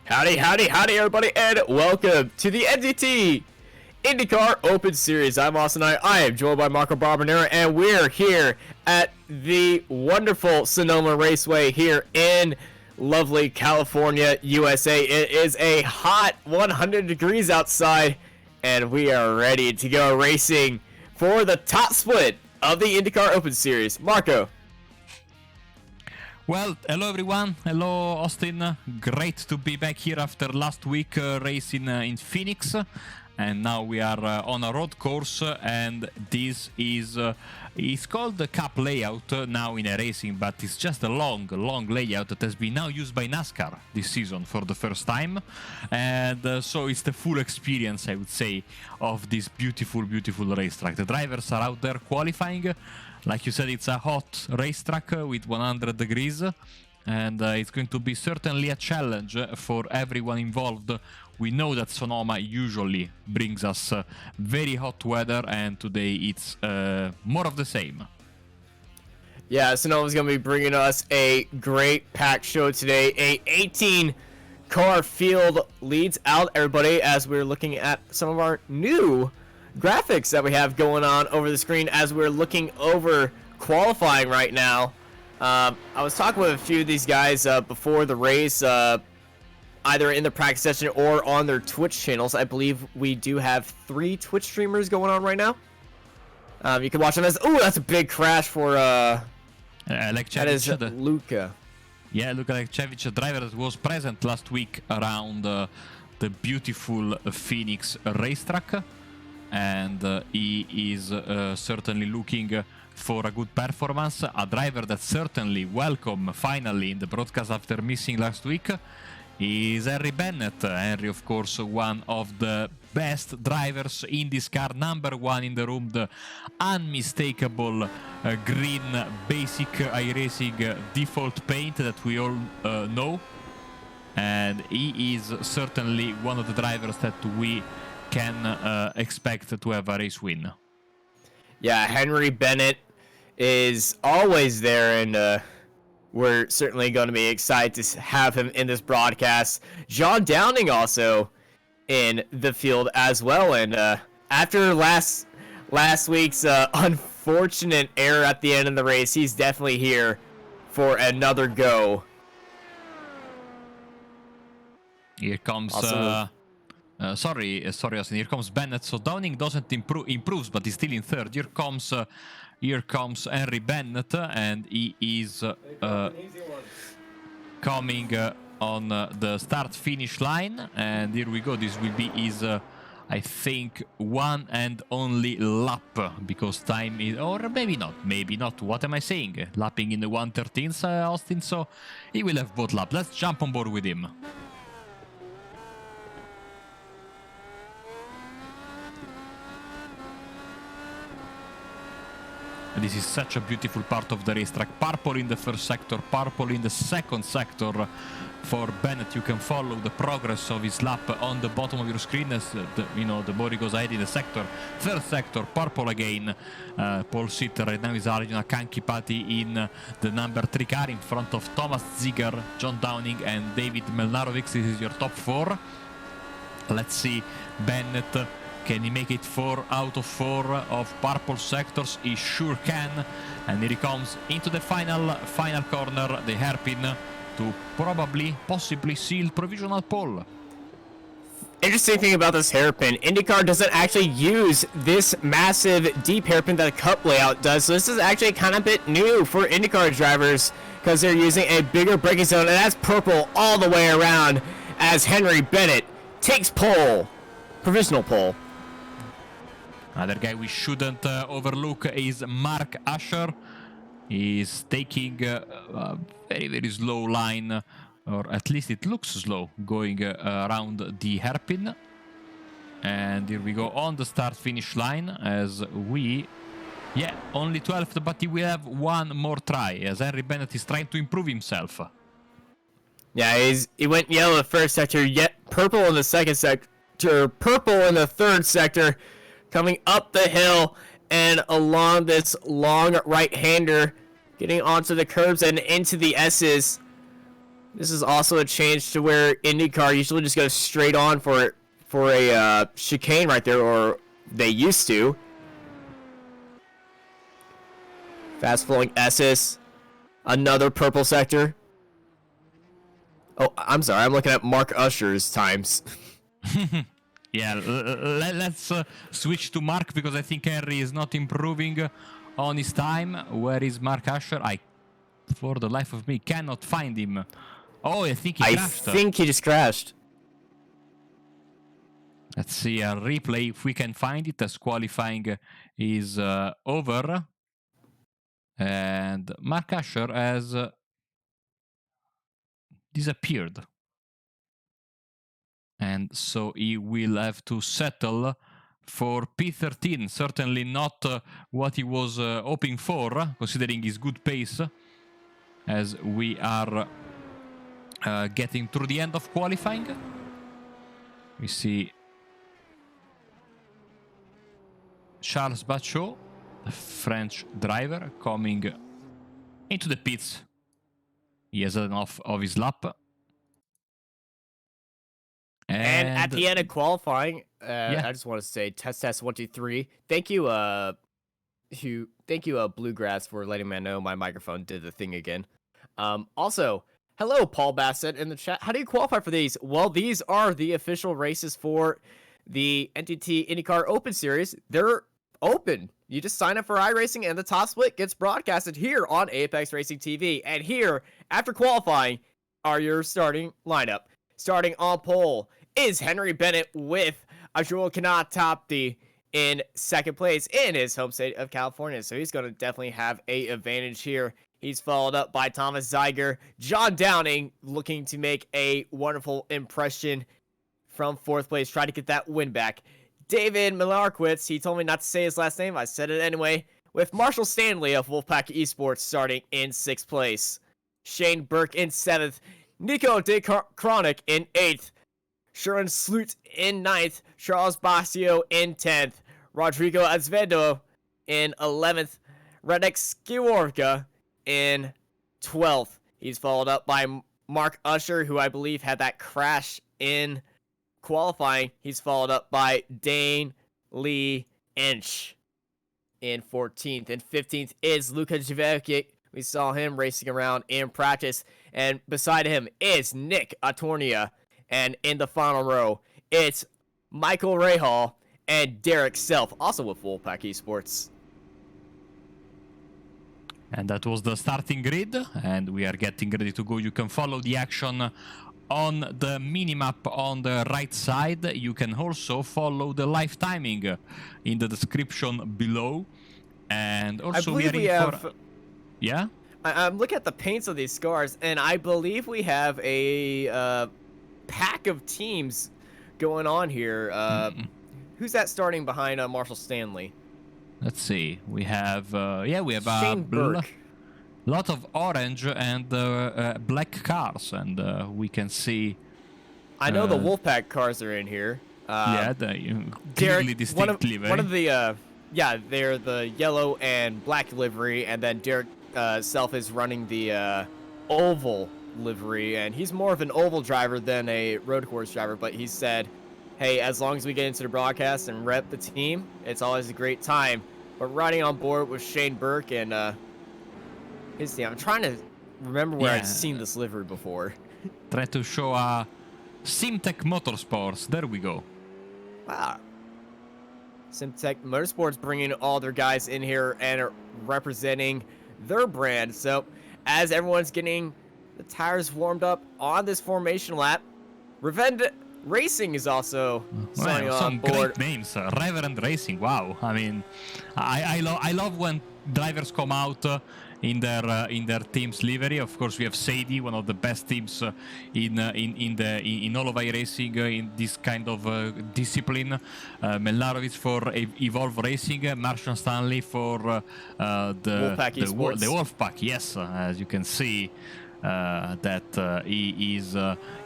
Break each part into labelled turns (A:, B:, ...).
A: Howdy, howdy, howdy, everybody, and welcome to the NTT Indycar Open Series. I'm Austin. I am joined by Marco Barbanera, and we're here at the wonderful Sonoma Raceway here in lovely California, USA. It is a hot 100 degrees outside, and we are ready to go racing for the top split of the IndyCar Open Series. Marco.
B: Well, hello everyone, hello Austin, great to be back here after last week race in Phoenix, and now we are on a road course, and this is it's called the Cup layout now in a racing, but it's just a long layout that has been now used by NASCAR this season for the first time, and so it's the full experience, I would say, of this beautiful racetrack. The drivers are out there qualifying. Like you said, it's a hot racetrack with 100 degrees, and it's going to be certainly a challenge for everyone involved. We know that Sonoma usually brings us very hot weather, and today it's more of the same.
A: Yeah, Sonoma's going to be bringing us a great pack show today. A 18-car field leads out everybody as we're looking at some of our new graphics that we have going on over the screen as we're looking over qualifying right now. I was talking with a few of these guys before the race, either in the practice session or on their Twitch channels. I believe we do have 3 Twitch streamers going on right now. You can watch them as... Oh, that's a big crash for... that is Luka.
B: Yeah, Luka Lekchevich, a driver that was present last week around the beautiful Phoenix racetrack. And he is certainly looking for a good performance. A driver that certainly welcome finally in the broadcast after missing last week is Henry Bennett. Henry, of course, one of the best drivers in this car, number 1 in the room, the unmistakable green basic iRacing default paint that we all know. And he is certainly one of the drivers that we can expect to have a race win.
A: Yeah, Henry Bennett is always there, and we're certainly going to be excited to have him in this broadcast. John Downing also in the field as well, and after last week's unfortunate error at the end of the race, he's definitely here for another go.
B: Here comes... Sorry, Austin. Here comes Bennett. So Downing doesn't improves, but he's still in third. Here comes Henry Bennett, and he is coming on the start-finish line. And here we go. This will be his, I think, one and only lap, because time is, or maybe not. What am I saying? Lapping in the 1:13, Austin. So he will have both laps. Let's jump on board with him. This is such a beautiful part of the racetrack. Purple in the first sector, purple in the second sector for Bennett. You can follow the progress of his lap on the bottom of your screen as the body goes ahead in the sector. Third sector, purple again. Paul Sitter right now is Arjuna Kankipati in the number 3 car in front of Thomas Ziegler, John Downing and David Melnarovic. This is your top 4. Let's see Bennett. Can he make it 4 out of 4 of purple sectors? He sure can. And here he comes into the final corner, the hairpin, to possibly seal provisional pole.
A: Interesting thing about this hairpin, IndyCar doesn't actually use this massive deep hairpin that a Cup layout does. So this is actually kind of a bit new for IndyCar drivers because they're using a bigger braking zone, and that's purple all the way around as Henry Bennett takes pole, provisional pole.
B: Another guy we shouldn't overlook is Mark Asher. He's taking a very slow line, or at least it looks slow, going around the hairpin. And here we go on the start-finish line as we... Yeah, only 12th, but he will have one more try as Henry Bennett is trying to improve himself.
A: Yeah, he went yellow in the first sector, yet purple in the second sector, purple in the third sector. Coming up the hill and along this long right-hander, getting onto the curbs and into the S's. This is also a change to where IndyCar usually just goes straight on for a chicane right there, or they used to. Fast flowing S's. Another purple sector. Oh, I'm sorry. I'm looking at Mark Usher's times.
B: Yeah, let's switch to Mark because I think Henry is not improving on his time. Where is Mark Usher? I, for the life of me, cannot find him. Oh, I think he
A: I
B: crashed.
A: think he just crashed.
B: Let's see a replay if we can find it as qualifying is over. And Mark Usher has disappeared. And so he will have to settle for P13. Certainly not what he was hoping for, considering his good pace, as we are getting through the end of qualifying. We see Charles Bachot, the French driver, coming into the pits. He has enough of his lap.
A: And at the end of qualifying,
B: yeah.
A: I just want to say test 1 2 3. Thank you, Bluegrass, for letting me know my microphone did the thing again. Also, hello, Paul Bassett in the chat. How do you qualify for these? Well, these are the official races for the NTT Indycar Open Series. They're open. You just sign up for iRacing, and the top split gets broadcasted here on Apex Racing TV. And here, after qualifying, are your starting lineup. Starting on pole is Henry Bennett with Ajul Kanatapti in second place in his home state of California. So he's going to definitely have an advantage here. He's followed up by Thomas Zeiger. John Downing looking to make a wonderful impression from fourth place. Try to get that win back. David Milarquitz, he told me not to say his last name. I said it anyway. With Marshall Stanley of Wolfpack Esports starting in sixth place. Shane Burke in seventh. Nico De Chronic in 8th, Sharon Sloot in 9th, Charles Basio in 10th, Rodrigo Azevedo in 11th, Radek Skiworka in 12th. He's followed up by Mark Usher, who I believe had that crash in qualifying. He's followed up by Dane Lee Inch in 14th, and 15th is Luka Jvekic. We saw him racing around in practice. And beside him is Nick Atornia. And in the final row, it's Michael Rahal and Derek Self, also with Wolfpack Esports.
B: And that was the starting grid, and we are getting ready to go. You can follow the action on the minimap on the right side. You can also follow the live timing in the description below. And also
A: we have...
B: for... Yeah?
A: I'm looking at the paints of these cars, and I believe we have a pack of teams going on here. Who's that starting behind Marshall Stanley?
B: Let's see. We have we have
A: Shane Burke.
B: Lot of orange and black cars, and we can see.
A: I know the Wolfpack cars are in here.
B: Clearly distinct livery.
A: One of the they're the yellow and black livery, and then Derek Self is running the oval livery, and he's more of an oval driver than a road course driver, but he said, hey, as long as we get into the broadcast and rep the team, it's always a great time. But riding on board with Shane Burke and his team, I'm trying to remember where I've seen this livery before.
B: Try to show Simtech Motorsports. There we go.
A: Wow. Simtech Motorsports bringing all their guys in here and are representing their brand. So as everyone's getting the tires warmed up on this formation lap, Revend Racing is also signing on board.
B: Great names, Reverend Racing. Wow, I mean, I love when drivers come out in their team's livery. Of course, we have Sadie, one of the best teams in all of iRacing in this kind of discipline. Melarovic for Evolve Racing, Marshall Stanley for the Wolfpack. Yes, as you can see. That he is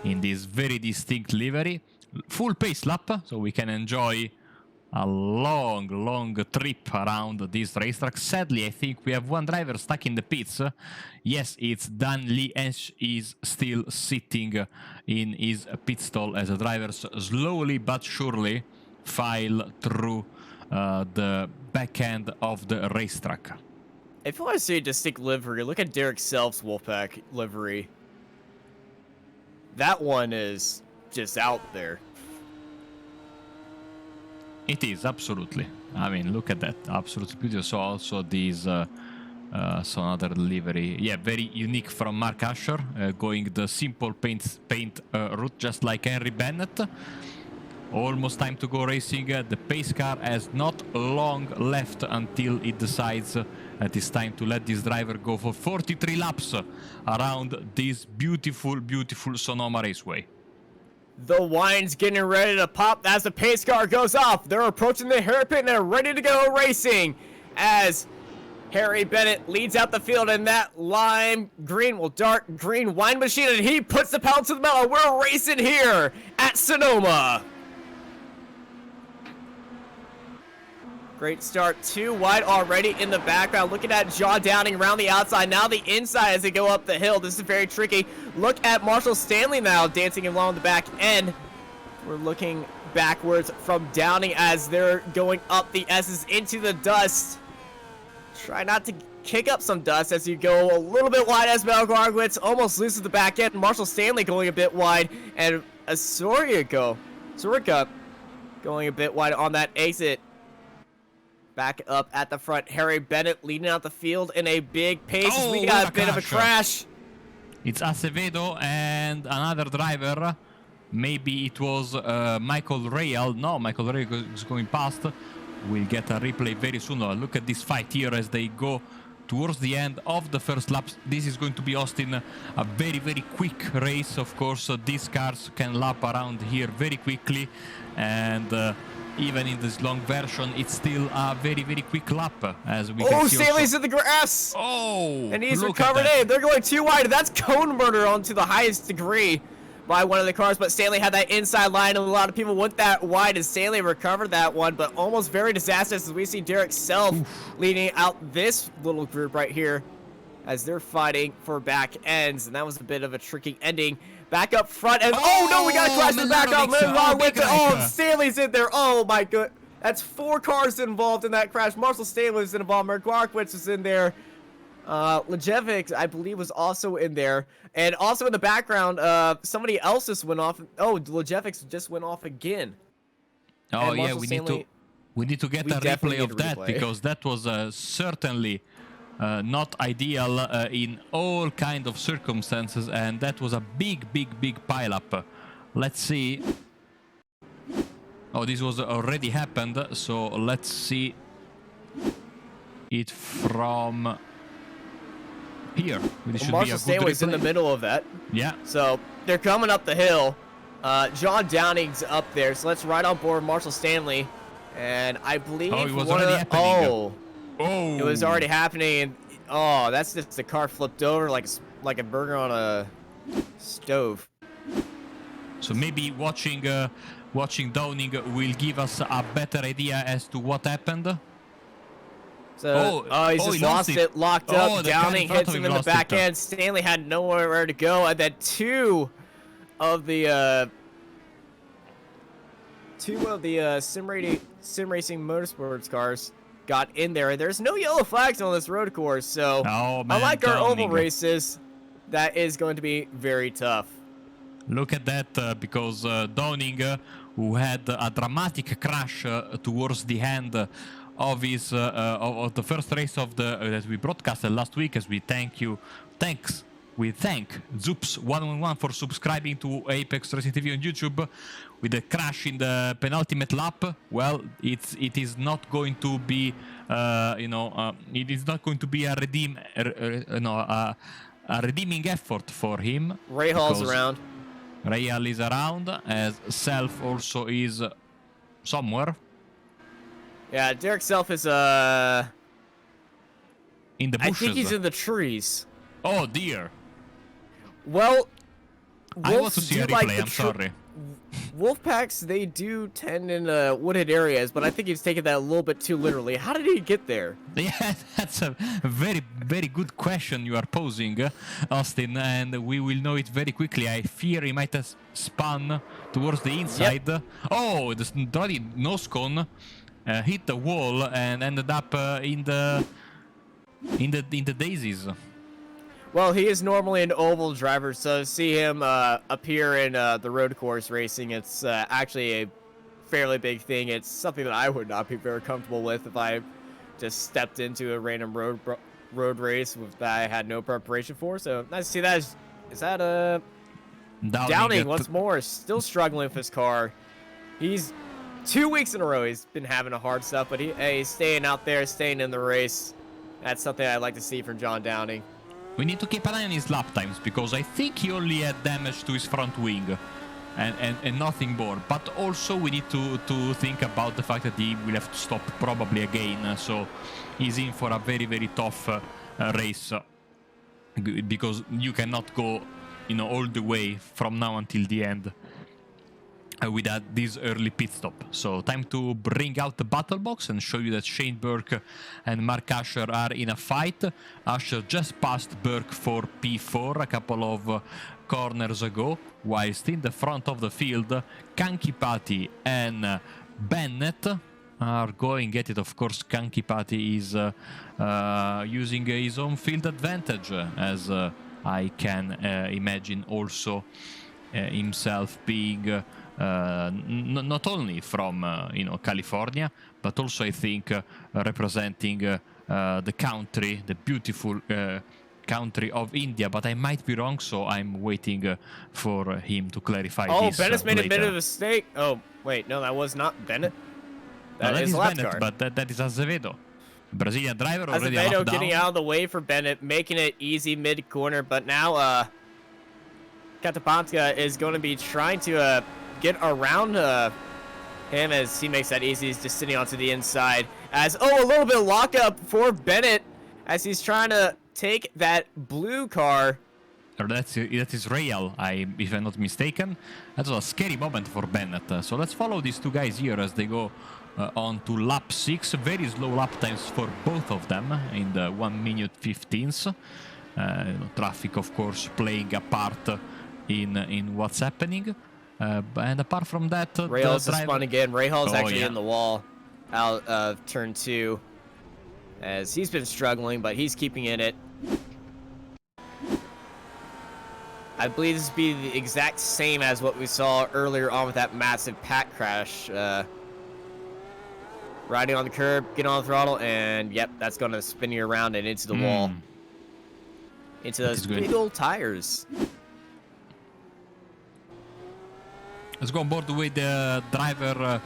B: in this very distinct livery. Full pace lap, so we can enjoy a long trip around this racetrack. Sadly, I think we have one driver stuck in the pits. Yes, it's Dan Lee Ensch is still sitting in his pit stall as the drivers slowly but surely file through the back end of the racetrack.
A: If you want to see a distinct livery, look at Derek Self's Wolfpack livery. That one is just out there.
B: It is, absolutely. I mean, look at that. Absolutely beautiful. So also these, so another livery. Yeah, very unique from Mark Asher, going the simple paint route, just like Henry Bennett. Almost time to go racing. The pace car has not long left until it decides that it's time to let this driver go for 43 laps around this beautiful, beautiful Sonoma Raceway.
A: The wine's getting ready to pop as the pace car goes off. They're approaching the hairpin and they're ready to go racing as Harry Bennett leads out the field in that lime green, well, dark green wine machine, and he puts the pedal to the metal. We're racing here at Sonoma. Great start, 2 wide already in the background. Looking at John Downing around the outside, now the inside as they go up the hill. This is very tricky. Look at Marshall Stanley now dancing along the back end. We're looking backwards from Downing as they're going up the S's into the dust. Try not to kick up some dust as you go a little bit wide as Mel Gargwitz almost loses the back end. Marshall Stanley going a bit wide, and Sorica going a bit wide on that exit. Back up at the front, Harry Bennett leading out the field in a big pace.
B: Oh,
A: we got a bit of a crash.
B: It's Acevedo and another driver. Maybe it was Michael Real. No, Michael Real is going past. We'll get a replay very soon. Look at this fight here as they go towards the end of the first lap. This is going to be, Austin, a very, very quick race. Of course, these cars can lap around here very quickly. And even in this long version, it's still a very, very quick lap, as we can see.
A: Stanley's in the grass!
B: Oh!
A: And he's recovered in. They're going too wide. That's cone murder onto the highest degree by one of the cars, but Stanley had that inside line, and a lot of people went that wide, and Stanley recovered that one, but almost very disastrous as we see Derek Self leading out this little group right here as they're fighting for back ends, and that was a bit of a tricky ending. Back up front, and oh no, we got to crash the back out. Oh, Stanley's in there. Oh my good. That's 4 cars involved in that crash. Marshall Stanley was involved. Markwarkowicz was in there. Lejevic, I believe, was also in there. And also in the background, somebody else just went off. Oh, Lejevic just went off again.
B: Oh yeah, we need to get a replay of that because that was certainly not ideal in all kind of circumstances, and that was a big pileup. Let's see. Oh, this was already happened, so let's see it from here.
A: Marshall Stanley's in the middle of that.
B: Yeah.
A: So they're coming up the hill. John Downing's up there, so let's ride on board Marshall Stanley. And I believe
B: it was already happening.
A: Oh, it was already happening, and oh, that's just the car flipped over like a burger on a stove.
B: So maybe watching Downing will give us a better idea as to what happened.
A: So, he's just lost it, locked up. Downing hits him in the back end. Stanley had nowhere to go, and then two of the sim racing motorsports cars got in there. There's no yellow flags on this road course, so unlike our oval races, that is going to be very tough.
B: Look at that, because Downing, who had a dramatic crash towards the end of his of the first race of the that we broadcasted last week, as we thank Zoops111 for subscribing to Apex Racing TV on YouTube. With a crash in the penultimate lap, well, it is not going to be it is not going to be a redeeming effort for him.
A: Ray Hall's around.
B: Ray Hall is around, as Self also is somewhere.
A: Yeah, Derek Self is
B: in the bushes.
A: I think he's in the trees.
B: Oh dear.
A: Well,
B: I want to see a replay. I'm sorry.
A: wolf packs, they do tend in wooded areas, but I think he's taking that a little bit too literally. How did he get there?
B: Yeah, that's a very, very good question you are posing, Austin, and we will know it very quickly. I fear he might have spun towards the inside.
A: Yep.
B: Oh, the bloody nose cone hit the wall and ended up in the daisies.
A: Well, he is normally an oval driver, so to see him appear in the road course racing, it's actually a fairly big thing. It's something that I would not be very comfortable with if I just stepped into a random road race that I had no preparation for. So nice to see that. Is that Downing once more, still struggling with his car. He's 2 weeks in a row. He's been having a hard stuff, but he's staying out there, staying in the race. That's something I'd like to see from John Downing.
B: We need to keep an eye on his lap times, because I think he only had damage to his front wing and nothing more. But also we need to think about the fact that he will have to stop probably again. So he's in for a very, very tough race, because you cannot go, all the way from now until the end with this early pit stop. So time to bring out the battle box and show you that Shane Burke and Mark Asher are in a fight. Asher just passed Burke for P4 a couple of corners ago, whilst in the front of the field, Kankipati and Bennett are going at it. Of course, Kankipati is using his own field advantage, as I can imagine also himself being not only from California, but also I think representing the country, the beautiful country of India. But I might be wrong, so I'm waiting for him to clarify this.
A: Oh, Bennett's made
B: later.
A: a bit of a mistake. Oh, wait, no, that was not Bennett.
B: That is
A: Bennett,
B: car. But that is Azevedo. Brazilian driver already
A: Azevedo
B: locked
A: getting
B: down.
A: out of the way for Bennett, making it easy mid-corner, but now Katapanska is going to be trying to get around him as he makes that easy. He's just sitting onto the inside. A little bit of lockup for Bennett as he's trying to take that blue car.
B: That is real, if I'm not mistaken. That was a scary moment for Bennett. So let's follow these two guys here as they go on to lap 6. Very slow lap times for both of them in the 1 minute 15s. Traffic, of course, playing a part in what's happening. And apart from that,
A: Rahals is spun again. Rahals actually
B: yeah.
A: in the wall out of turn 2 as he's been struggling, but he's keeping in it. I believe this would be the exact same as what we saw earlier on with that massive pack crash. Riding on the curb, getting on the throttle, and yep, that's going to spin you around and into the wall. Into those big old tires.
B: Let's go on board with the driver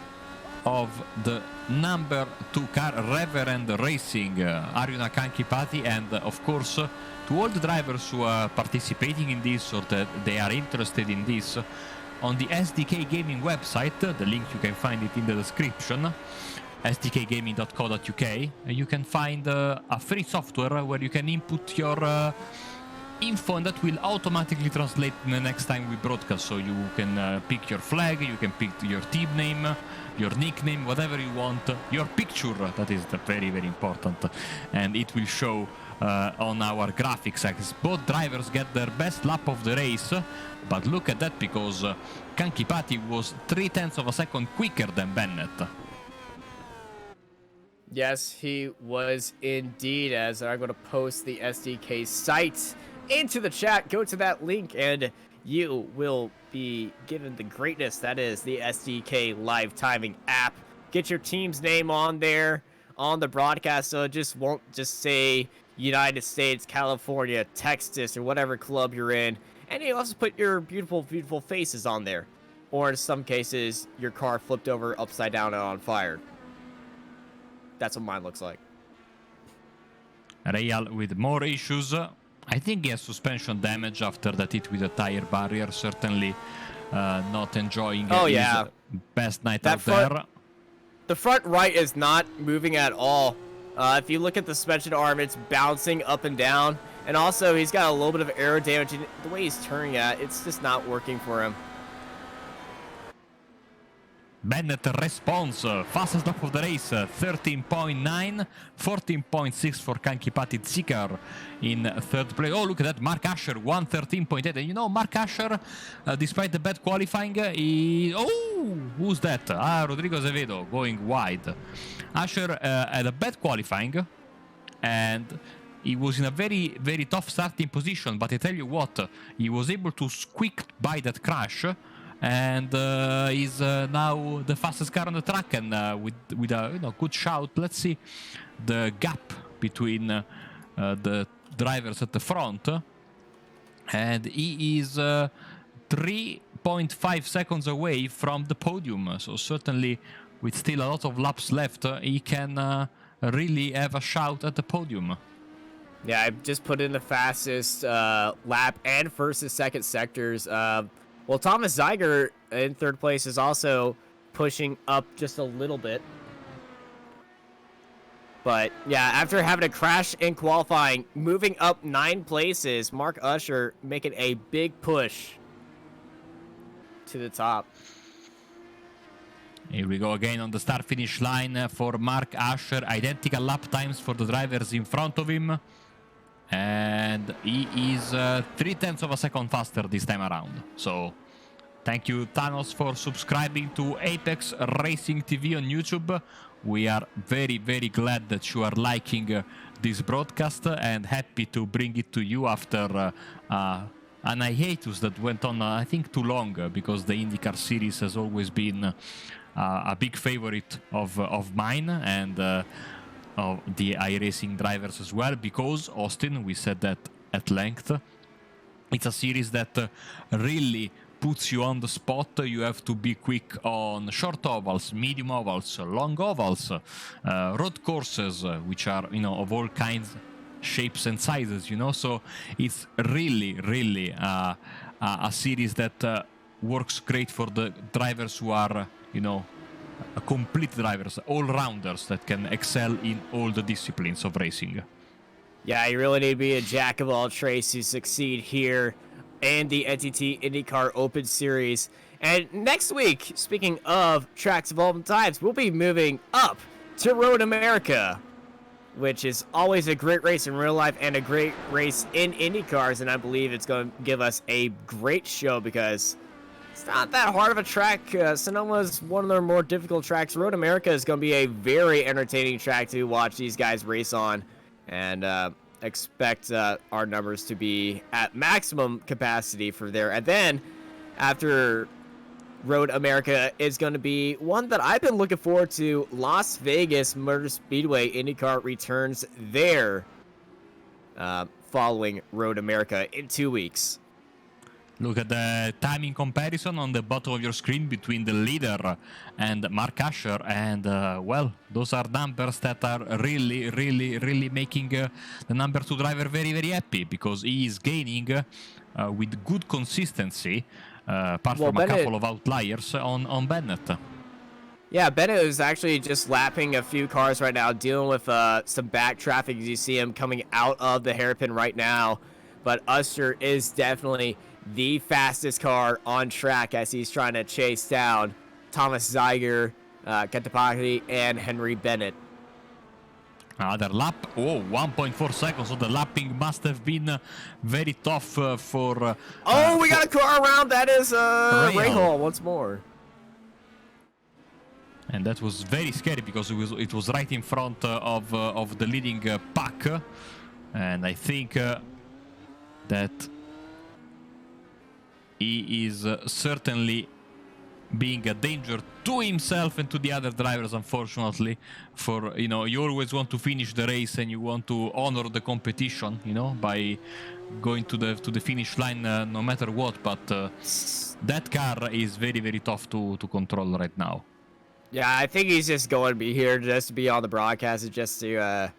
B: of the number 2 car, Reverend Racing, Arjuna Kankipati, and of course, to all the drivers who are participating in this or that they are interested in this, on the SDK Gaming website, the link you can find it in the description, sdkgaming.co.uk, you can find a free software where you can input your info, and that will automatically translate the next time we broadcast. So you can pick your flag, you can pick your team name, your nickname, whatever you want, your picture, that is very, very important, and it will show on our graphics as both drivers get their best lap of the race. But look at that, because Kankipati was 0.3 of a second quicker than Bennett.
A: Yes, he was indeed, as I'm going to post the SDK site into the chat. Go to that link and you will be given the greatness that is the SDK live timing app. Get your team's name on there on the broadcast, so it just won't just say United States, California, Texas, or whatever club you're in. And you also put your beautiful, beautiful faces on there. Or in some cases, your car flipped over upside down and on fire. That's what mine looks like.
B: Real with more issues. I think he has suspension damage after that hit with a tire barrier. Certainly not enjoying his best night out there.
A: The front right is not moving at all. If you look at the suspension arm, it's bouncing up and down. And also, he's got a little bit of aero damage. And the way he's turning at, it's just not working for him.
B: Bennett responds, fastest lap of the race, 13.9, 14.6 for Kankipati Zikar in third place. Oh, look at that, Mark Asher, 113.8. And you know, Mark Asher, despite the bad qualifying, oh, who's that? Rodrigo Azevedo going wide. Asher had a bad qualifying, and he was in a very, very tough starting position. But I tell you what, he was able to squeak by that crash, and is now the fastest car on the track, and with a good shout. Let's see the gap between the drivers at the front, and he is 3.5 seconds away from the podium. So certainly, with still a lot of laps left, he can really have a shout at the podium.
A: Yeah, I just put in the fastest lap and first and second sectors. Well, Thomas Zeiger in third place is also pushing up just a little bit. But yeah, after having a crash in qualifying, moving up 9 places, Mark Usher making a big push to the top.
B: Here we go again on the start-finish line for Mark Asher. Identical lap times for the drivers in front of him. And he is 0.3 of a second faster this time around. So, thank you, Thanos, for subscribing to Apex Racing TV on YouTube. We are very, very glad that you are liking this broadcast and happy to bring it to you after an hiatus that went on, I think, too long, because the IndyCar series has always been a big favorite of mine and of the iRacing drivers as well, because, Austin, we said that at length, it's a series that really puts you on the spot. You have to be quick on short ovals, medium ovals, long ovals, road courses, which are, of all kinds, shapes and sizes, so it's really, really a series that works great for the drivers who are, complete drivers, all-rounders that can excel in all the disciplines of racing.
A: Yeah, you really need to be a jack of all trades to succeed here in the NTT Indycar Open Series. And next week, speaking of tracks of all times, we'll be moving up to Road America, which is always a great race in real life and a great race in IndyCars. And I believe it's going to give us a great show because it's not that hard of a track. Sonoma is one of their more difficult tracks. Road America is going to be a very entertaining track to watch these guys race on. And expect our numbers to be at maximum capacity for there. And then after Road America is going to be one that I've been looking forward to. Las Vegas Motor Speedway IndyCar returns there following Road America in 2 weeks.
B: Look at the timing comparison on the bottom of your screen between the leader and Mark Asher. And, well, those are numbers that are really, really, really making the number 2 driver very, very happy, because he is gaining with good consistency, apart from Bennett, a couple of outliers on Bennett.
A: Yeah, Bennett is actually just lapping a few cars right now, dealing with some back traffic as you see him coming out of the hairpin right now. But Usher is definitely the fastest car on track as he's trying to chase down Thomas Zeiger, Kankipati, and Henry Bennett.
B: Another lap. Oh, 1.4 seconds. So the lapping must have been very tough for...
A: we got a car around. That is Rahal once more.
B: And that was very scary because it was right in front of the leading pack. And I think that he is certainly being a danger to himself and to the other drivers, unfortunately. For, you always want to finish the race and you want to honor the competition, by going to the finish line no matter what. But that car is very, very tough to control right now.
A: Yeah, I think he's just going to be here just to be on the broadcast and just to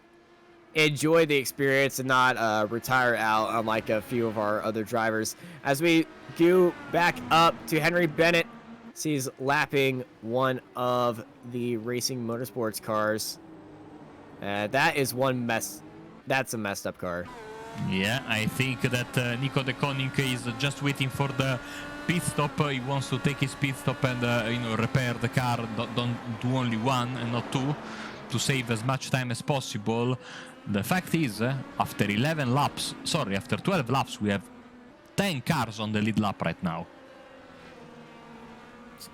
A: enjoy the experience and not retire out, unlike a few of our other drivers. As we go back up to Henry Bennett, he's lapping one of the Racing Motorsports cars. That is that's a messed up car.
B: Yeah, I think that Nico de Koning is just waiting for the pit stop. He wants to take his pit stop and repair the car. Don't do only one and not two, to save as much time as possible. The fact is, after 12 laps, we have 10 cars on the lead lap right now.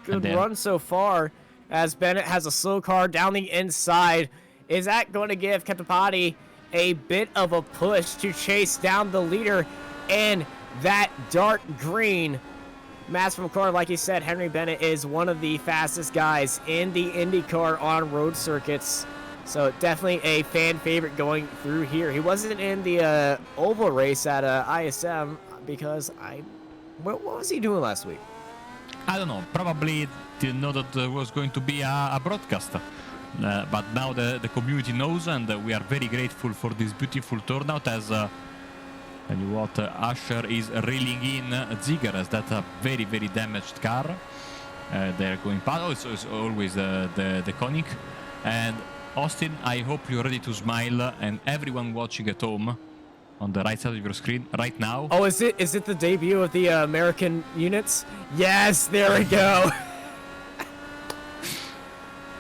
A: Good run so far, as Bennett has a slow car down the inside. Is that going to give Captapati a bit of a push to chase down the leader in that dark green Master car? Like you said, Henry Bennett is one of the fastest guys in the IndyCar on road circuits. So definitely a fan favorite going through here. He wasn't in the oval race at ISM because what was he doing last week?
B: I don't know. Probably didn't know that there was going to be a broadcast. But now the community knows, and we are very grateful for this beautiful turnout. As Usher is reeling in Ziegler, as that's a very, very damaged car. They're going past. It's always the Koenig. And Austin, I hope you're ready to smile, and everyone watching at home on the right side of your screen right now.
A: Oh, is it the debut of the American units? Yes, there we go.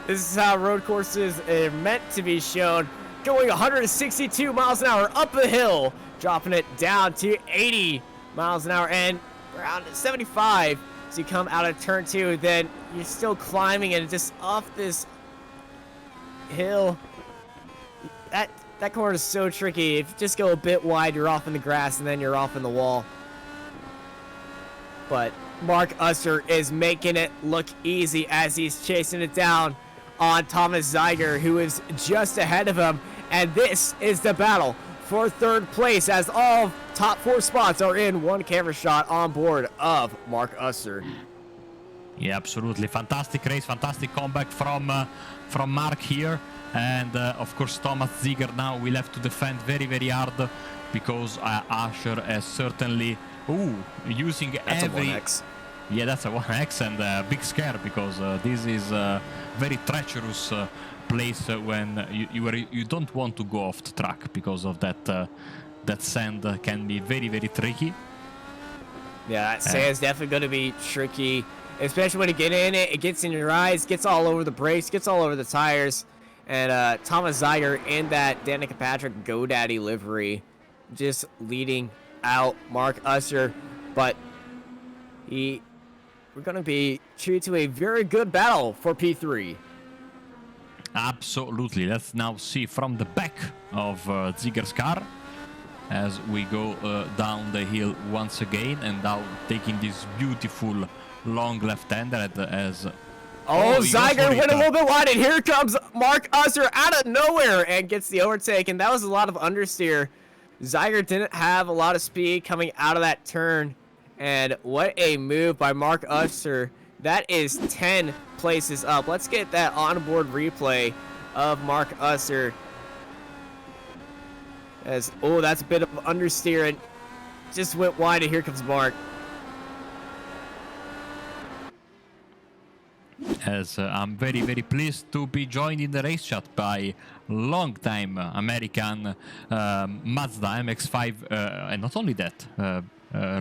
A: This is how road courses are meant to be shown. Going 162 miles an hour up the hill, dropping it down to 80 miles an hour, and around 75 as you come out of turn 2. Then you're still climbing and just off this hill. That corner is so tricky. If you just go a bit wide, you're off in the grass, and then you're off in the wall. But Mark Usher is making it look easy as he's chasing it down on Thomas Ziegler, who is just ahead of him. And this is the battle for third place, as all top 4 spots are in one camera shot on board of Mark Usher.
B: Yeah, absolutely. Fantastic race, fantastic comeback from Mark here. And of course, Thomas Ziegler now will have to defend very, very hard, because Usher has certainly using
A: That's
B: every...
A: a 1X.
B: Yeah, that's a 1X, and a big scare, because this is a very treacherous place when you don't want to go off the track, because of that sand can be very, very tricky.
A: Yeah, that sand's definitely going to be tricky, especially when you get in it. It gets in your eyes, gets all over the brakes, gets all over the tires. And Thomas Ziegler in that Danica Patrick GoDaddy livery, just leading out Mark Usher. But we're going to be treated to a very good battle for P3.
B: Absolutely. Let's now see from the back of Ziegler's car as we go down the hill once again, and now taking this beautiful long left-hander as...
A: Oh, Ziegler went a little bit wide, and here comes Mark Usher out of nowhere and gets the overtake, and that was a lot of understeer. Ziegler didn't have a lot of speed coming out of that turn, and what a move by Mark Usher. That is 10 places up. Let's get that onboard replay of Mark Usher. That's a bit of understeer, and just went wide, and here comes Mark.
B: As I'm very, very pleased to be joined in the race chat by long-time American Mazda MX-5, and not only that,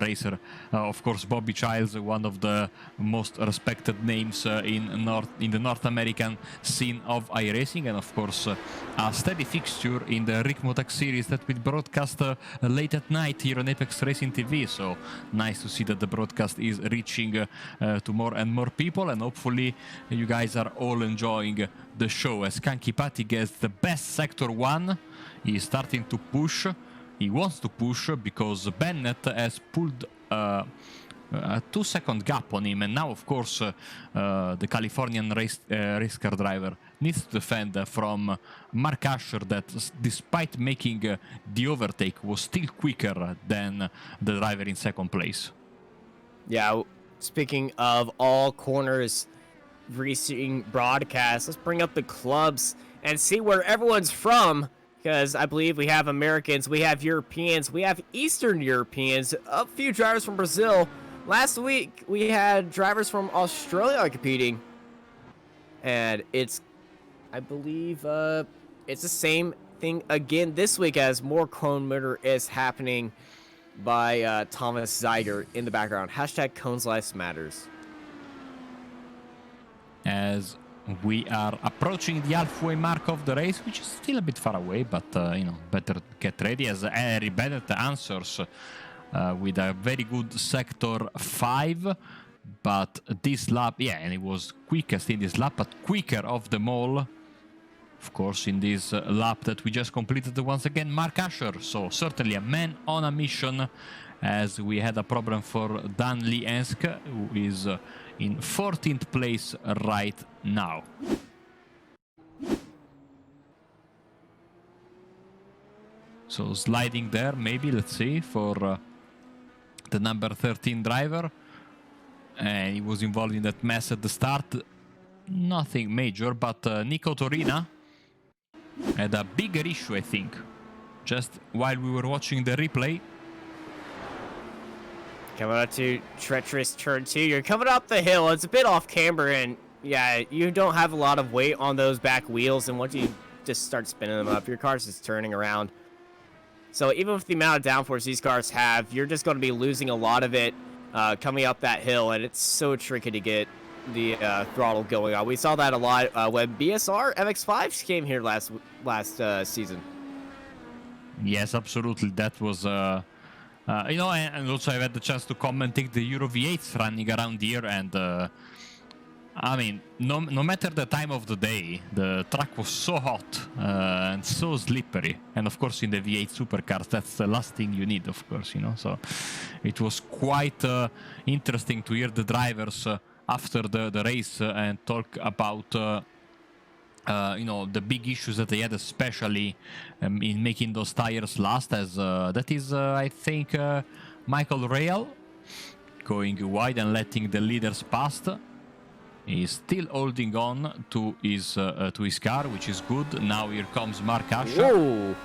B: racer, of course, Bobby Childs, one of the most respected names in the North American scene of iRacing, and of course a steady fixture in the Rick Motek series that we broadcast late at night here on Apex Racing TV. So nice to see that the broadcast is reaching to more and more people, and hopefully you guys are all enjoying the show. As Kanky Patty gets the best sector 1, he's starting to push. He wants to push because Bennett has pulled a 2-second gap on him, and now, of course, the Californian race car driver needs to defend from Mark Usher, that despite making the overtake was still quicker than the driver in second place.
A: Yeah, speaking of all corners racing broadcast, let's bring up the clubs and see where everyone's from. Because I believe we have Americans, we have Europeans, we have Eastern Europeans, a few drivers from Brazil. Last week, we had drivers from Australia competing. And it's, I believe, it's the same thing again this week as more cone murder is happening by Thomas Zeiger in the background. Hashtag Cones Lives Matters.
B: As we are approaching the halfway mark of the race, which is still a bit far away, but better get ready as Harry Bennett answers with a very good sector 5. But this lap, yeah, and it was quickest in this lap, but quicker of them all. Of course, in this lap that we just completed once again, Mark Asher. So certainly a man on a mission, as we had a problem for Dan Lee-Ensk, who is in 14th place right now. So sliding there, maybe, let's see, for the number 13 driver. And he was involved in that mess at the start. Nothing major, but Nico Torina had a bigger issue, I think, just while we were watching the replay.
A: Coming up to treacherous turn 2. You're coming up the hill. It's a bit off camber, and yeah, you don't have a lot of weight on those back wheels, and once you just start spinning them up, your car's just turning around. So even with the amount of downforce these cars have, you're just going to be losing a lot of it coming up that hill, and it's so tricky to get the throttle going on. We saw that a lot when BSR MX-5s came here last season.
B: Yes, absolutely. That was, and also I've had the chance to commenting the Euro V8s running around here, and I mean, no matter the time of the day, the track was so hot and so slippery. And of course, in the V8 supercars, that's the last thing you need, of course, So it was quite interesting to hear the drivers after the race and talk about, the big issues that they had, especially in making those tires last. As that is, I think, Michael Real going wide and letting the leaders past. He's still holding on to his car, which is good. Now here comes Mark Asher.
A: Whoa!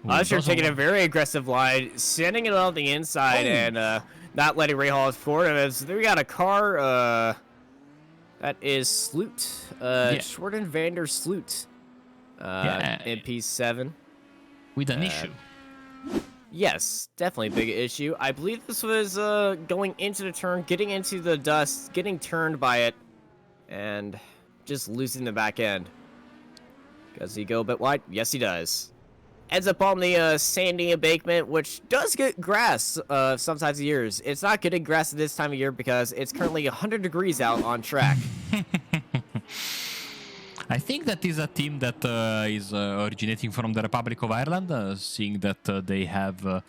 A: Asher taking a very aggressive line, sending it on the inside and not letting Rahal forward. As we got a car that is Sloot, Shorten Vander Sloot, in P7
B: with an issue.
A: Yes, definitely a big issue. I believe this was going into the turn, getting into the dust, getting turned by it, and just losing the back end. Does he go a bit wide? Yes, he does. Ends up on the sandy embankment, which does get grass sometimes of years. It's not getting grass at this time of year because it's currently 100 degrees out on track.
B: I think that is a team that is originating from the Republic of Ireland, seeing that they have the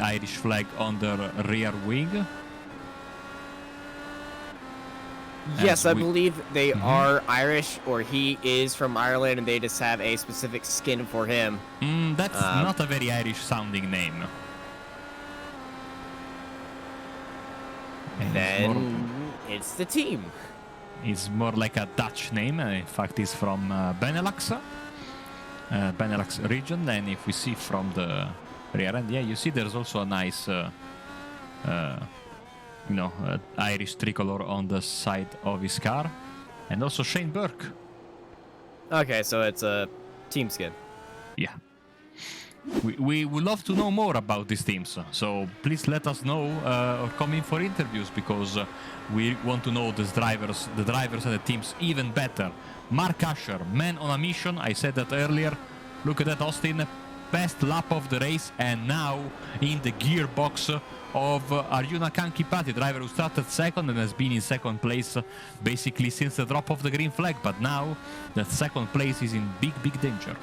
B: Irish flag on their rear wing.
A: Yes, I believe they are Irish, or he is from Ireland, and they just have a specific skin for him.
B: That's not a very Irish-sounding name.
A: And then it's the team.
B: It's more like a Dutch name. In fact, it's from Benelux region. And if we see from the rear end, yeah, you see there's also a nice, Irish tricolor on the side of his car, and also Shane Burke.
A: Okay, so it's a team skin.
B: Yeah. We would love to know more about these teams, so please let us know or come in for interviews, because we want to know the drivers and the teams even better. Mark Asher, man on a mission. I said that earlier. Look at that, Austin. Best lap of the race, and now in the gearbox of Arjuna Kankipati, driver who started second and has been in second place basically since the drop of the green flag, but now that second place is in big danger.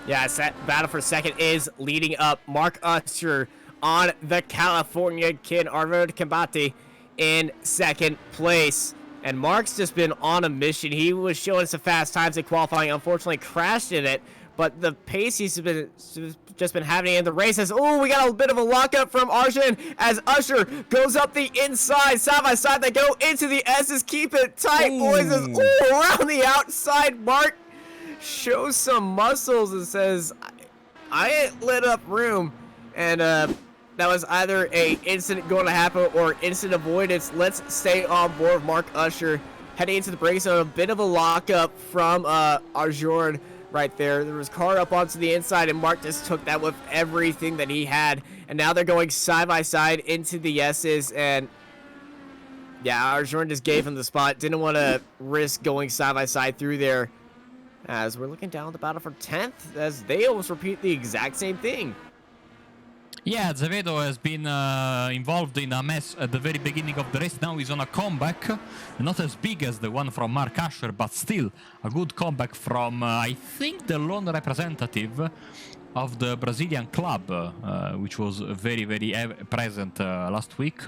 A: Yeah, that battle for second is leading up. Mark Usher on the California kid, Arjuna Kankipati, in second place. And Mark's just been on a mission. He was showing some fast times in qualifying, unfortunately crashed in it. But the pace he's just been having in the race is, oh, we got a bit of a lockup from Arjun as Usher goes up the inside, side by side. They go into the S's, keep it tight, boys. As, around the outside, Mark shows some muscles and says, I ain't lit up room. And that was either a incident going to happen or instant avoidance. Let's stay on board Mark Usher heading into the break zone. A bit of a lockup from Arjun. right there. There was car up onto the inside, and Mark just took that with everything that he had. And now they're going side by side into the S's, and yeah, Arjun just gave him the spot. Didn't want to risk going side by side through there. As we're looking down the battle for 10th, as they almost repeat the exact same thing.
B: Yeah, Azevedo has been involved in a mess at the very beginning of the race. Now he's on a comeback. Not as big as the one from Mark Asher, but still a good comeback from, I think, the lone representative of the Brazilian club, which was very, very present last week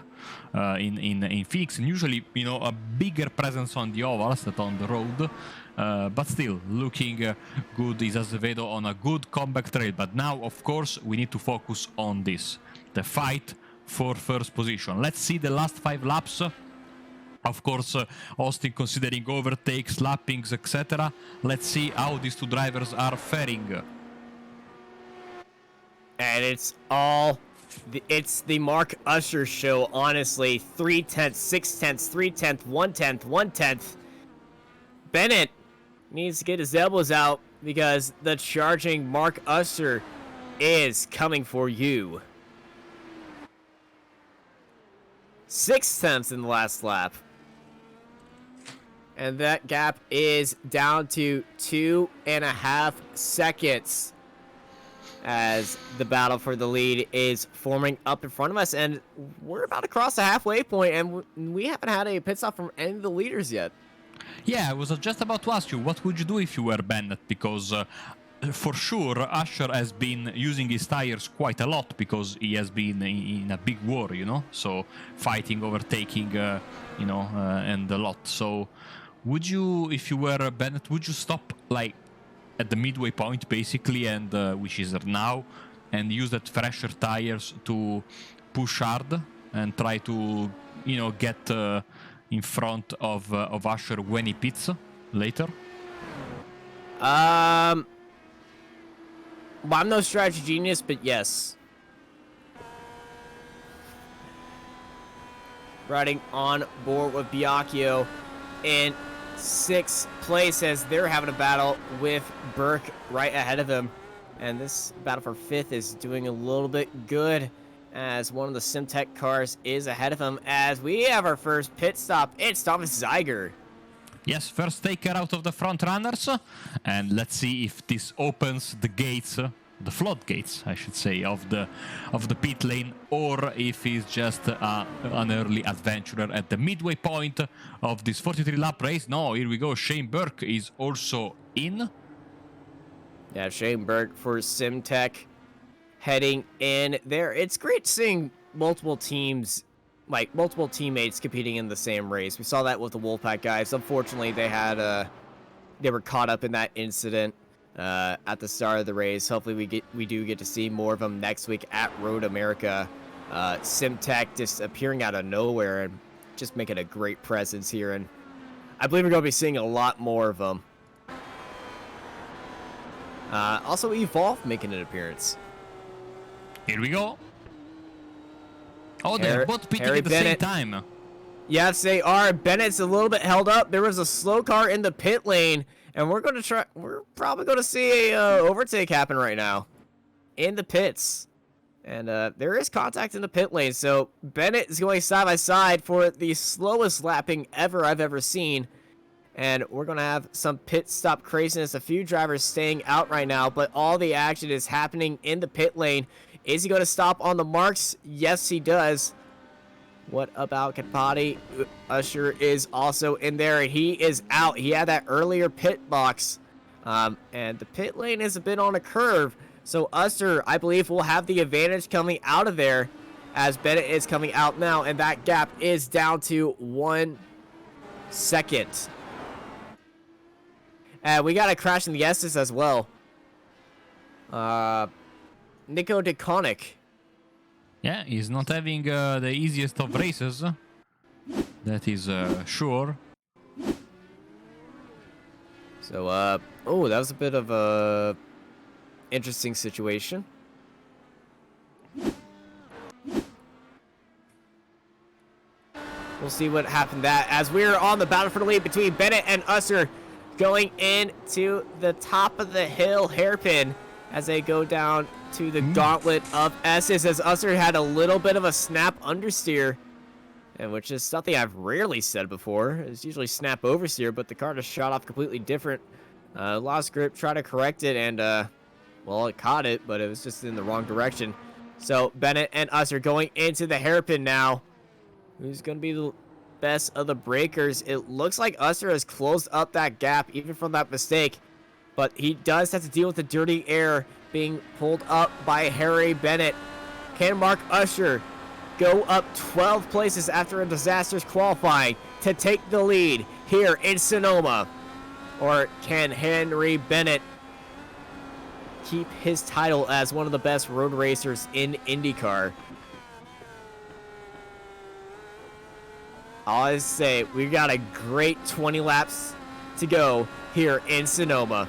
B: in Phoenix. And usually, you know, a bigger presence on the ovals than on the road. But still, looking good is Azevedo on a good comeback trail. But now, of course, we need to focus on this. The fight for first position. Let's see the last 5 laps. Of course, Austin considering overtakes, lappings, etc. Let's see how these two drivers are faring.
A: And it's the Mark Usher show, honestly. 3/10, 6/10, 3/10, 1/10, 1/10. Bennett needs to get his elbows out because the charging Mark Usher is coming for you. 6/10 in the last lap. And that gap is down to 2.5 seconds as the battle for the lead is forming up in front of us. And we're about to cross the halfway point, and we haven't had a pit stop from any of the leaders yet.
B: Yeah, I was just about to ask you, what would you do if you were Bennett? Because for sure, Usher has been using his tires quite a lot because he has been in a big war, you know? So fighting, overtaking, you know, and a lot. So would you, if you were Bennett, would you stop like at the midway point basically, and which is now, and use that fresher tires to push hard and try to, you know, get in front of Usher when he pits later?
A: Well, I'm no strategy genius, but yes. Riding on board with Biacchio in 6th place as they're having a battle with Burke right ahead of him. And this battle for 5th is doing a little bit good as one of the Simtech cars is ahead of him as we have our first pit stop. It's Thomas Zeiger.
B: Yes, first taker out of the front runners, and let's see if this opens the gates, the floodgates, I should say, of the pit lane, or if he's just an early adventurer at the midway point of this 43-lap race. No, here we go. Shane Burke is also in.
A: Yeah, Shane Burke for Simtech heading in there. It's great seeing multiple teams, like multiple teammates competing in the same race. We saw that with the Wolfpack guys. Unfortunately, they were caught up in that incident at the start of the race. Hopefully we do get to see more of them next week at Road America. Simtech just appearing out of nowhere and just making a great presence here, and I believe we're going to be seeing a lot more of them. Also, Evolve making an appearance.
B: Here we go. Oh, they're both pitting at the same time.
A: Yes, they are. Bennett's a little bit held up. There was a slow car in the pit lane, and we're probably going to see a overtake happen right now in the pits. And there is contact in the pit lane, so Bennett is going side by side for the slowest lapping I've ever seen. And we're going to have some pit stop craziness. A few drivers staying out right now, but all the action is happening in the pit lane. Is he going to stop on the marks? Yes, he does. What about Kapati? Usher is also in there, and he is out. He had that earlier pit box, and the pit lane is a bit on a curve. So Usher, I believe, will have the advantage coming out of there as Bennett is coming out now, and that gap is down to 1 second. We got a crash in the Estes as well. Nico DeConic.
B: Yeah, he's not having the easiest of races. That is sure.
A: So, oh, that was a bit of a interesting situation. We'll see what happened that as we're on the battle for the lead between Bennett and Usher. going into the top of the hill hairpin as they go down to the gauntlet of S's, as Usher had a little bit of a snap understeer, and which is something I've rarely said before. It's usually snap oversteer, but the car just shot off completely different. Lost grip, tried to correct it, and well, it caught it, but it was just in the wrong direction. So Bennett and Usher going into the hairpin now. Who's going to be the best of the breakers? It looks like Usher has closed up that gap, even from that mistake. But he does have to deal with the dirty air being pulled up by Harry Bennett. Can Mark Usher go up 12 places after a disastrous qualifying to take the lead here in Sonoma? Or can Henry Bennett keep his title as one of the best road racers in IndyCar? I'll just say, we got a great 20 laps to go here in Sonoma.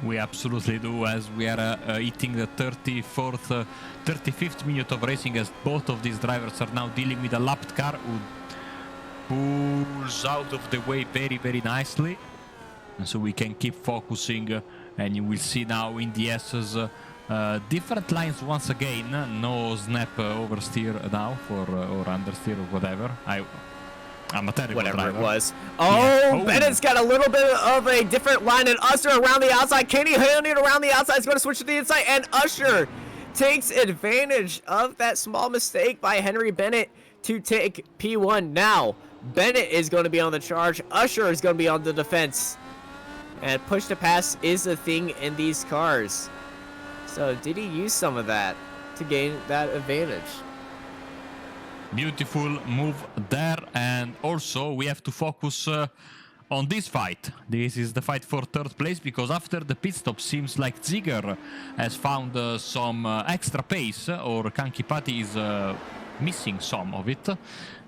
B: We absolutely do, as we are hitting the 35th minute of racing, as both of these drivers are now dealing with a lapped car who pulls out of the way very, very nicely. And so we can keep focusing, and you will see now in the S's different lines once again. No snap oversteer now or understeer or whatever. I'm a terrible
A: whatever
B: driver.
A: It was. Oh,
B: yeah.
A: Bennett's got a little bit of a different line than Usher around the outside. Can he handle it around the outside? He's going to switch to the inside, and Usher takes advantage of that small mistake by Henry Bennett to take P1. Now, Bennett is going to be on the charge. Usher is going to be on the defense. And push to pass is a thing in these cars. So did he use some of that to gain that advantage?
B: Beautiful move there, and also we have to focus on this fight. This is the fight for third place, because after the pit stop seems like Ziger has found some extra pace, or Kankipati is missing some of it,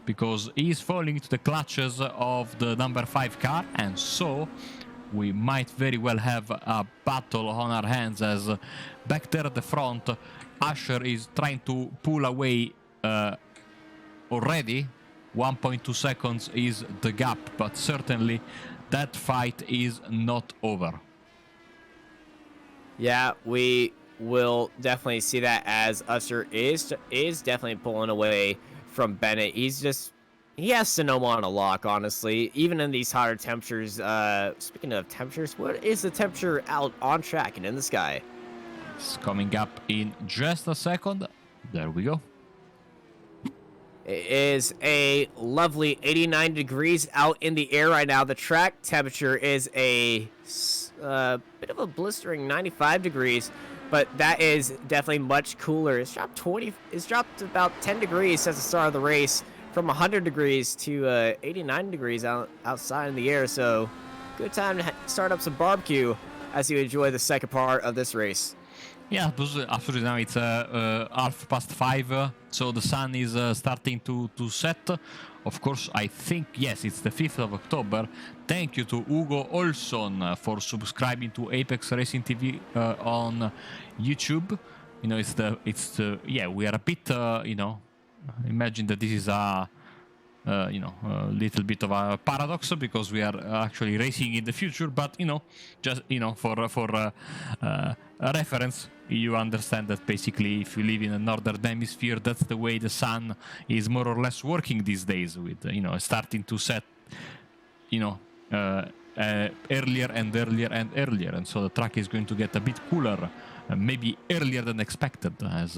B: because he is falling into the clutches of the number 5 car, and so we might very well have a battle on our hands, as back there at the front, Usher is trying to pull away already. 1.2 seconds is the gap, but certainly that fight is not over.
A: Yeah, we will definitely see that, as Usher is definitely pulling away from Bennett. He has Sonoma on a lock, honestly, even in these hotter temperatures. Speaking of temperatures, what is the temperature out on track and in the sky?
B: It's coming up in just a second. There we go.
A: It is a lovely 89 degrees out in the air right now. The track temperature is a bit of a blistering 95 degrees, but that is definitely much cooler. It's dropped about 10 degrees since the start of the race, from 100 degrees to 89 degrees outside in the air. So good time to start up some barbecue as you enjoy the second part of this race.
B: Yeah, absolutely. Now it's 5:30, so the sun is starting to set. Of course, I think, yes, it's the 5th of October. Thank you to Hugo Olson for subscribing to Apex Racing TV on YouTube. You know, yeah, we are a bit, imagine that this is a little bit of a paradox, because we are actually racing in the future, but just for a reference, you understand that basically if you live in the northern hemisphere, that's the way the sun is more or less working these days, with starting to set earlier and earlier and earlier, and so the track is going to get a bit cooler, maybe earlier than expected, as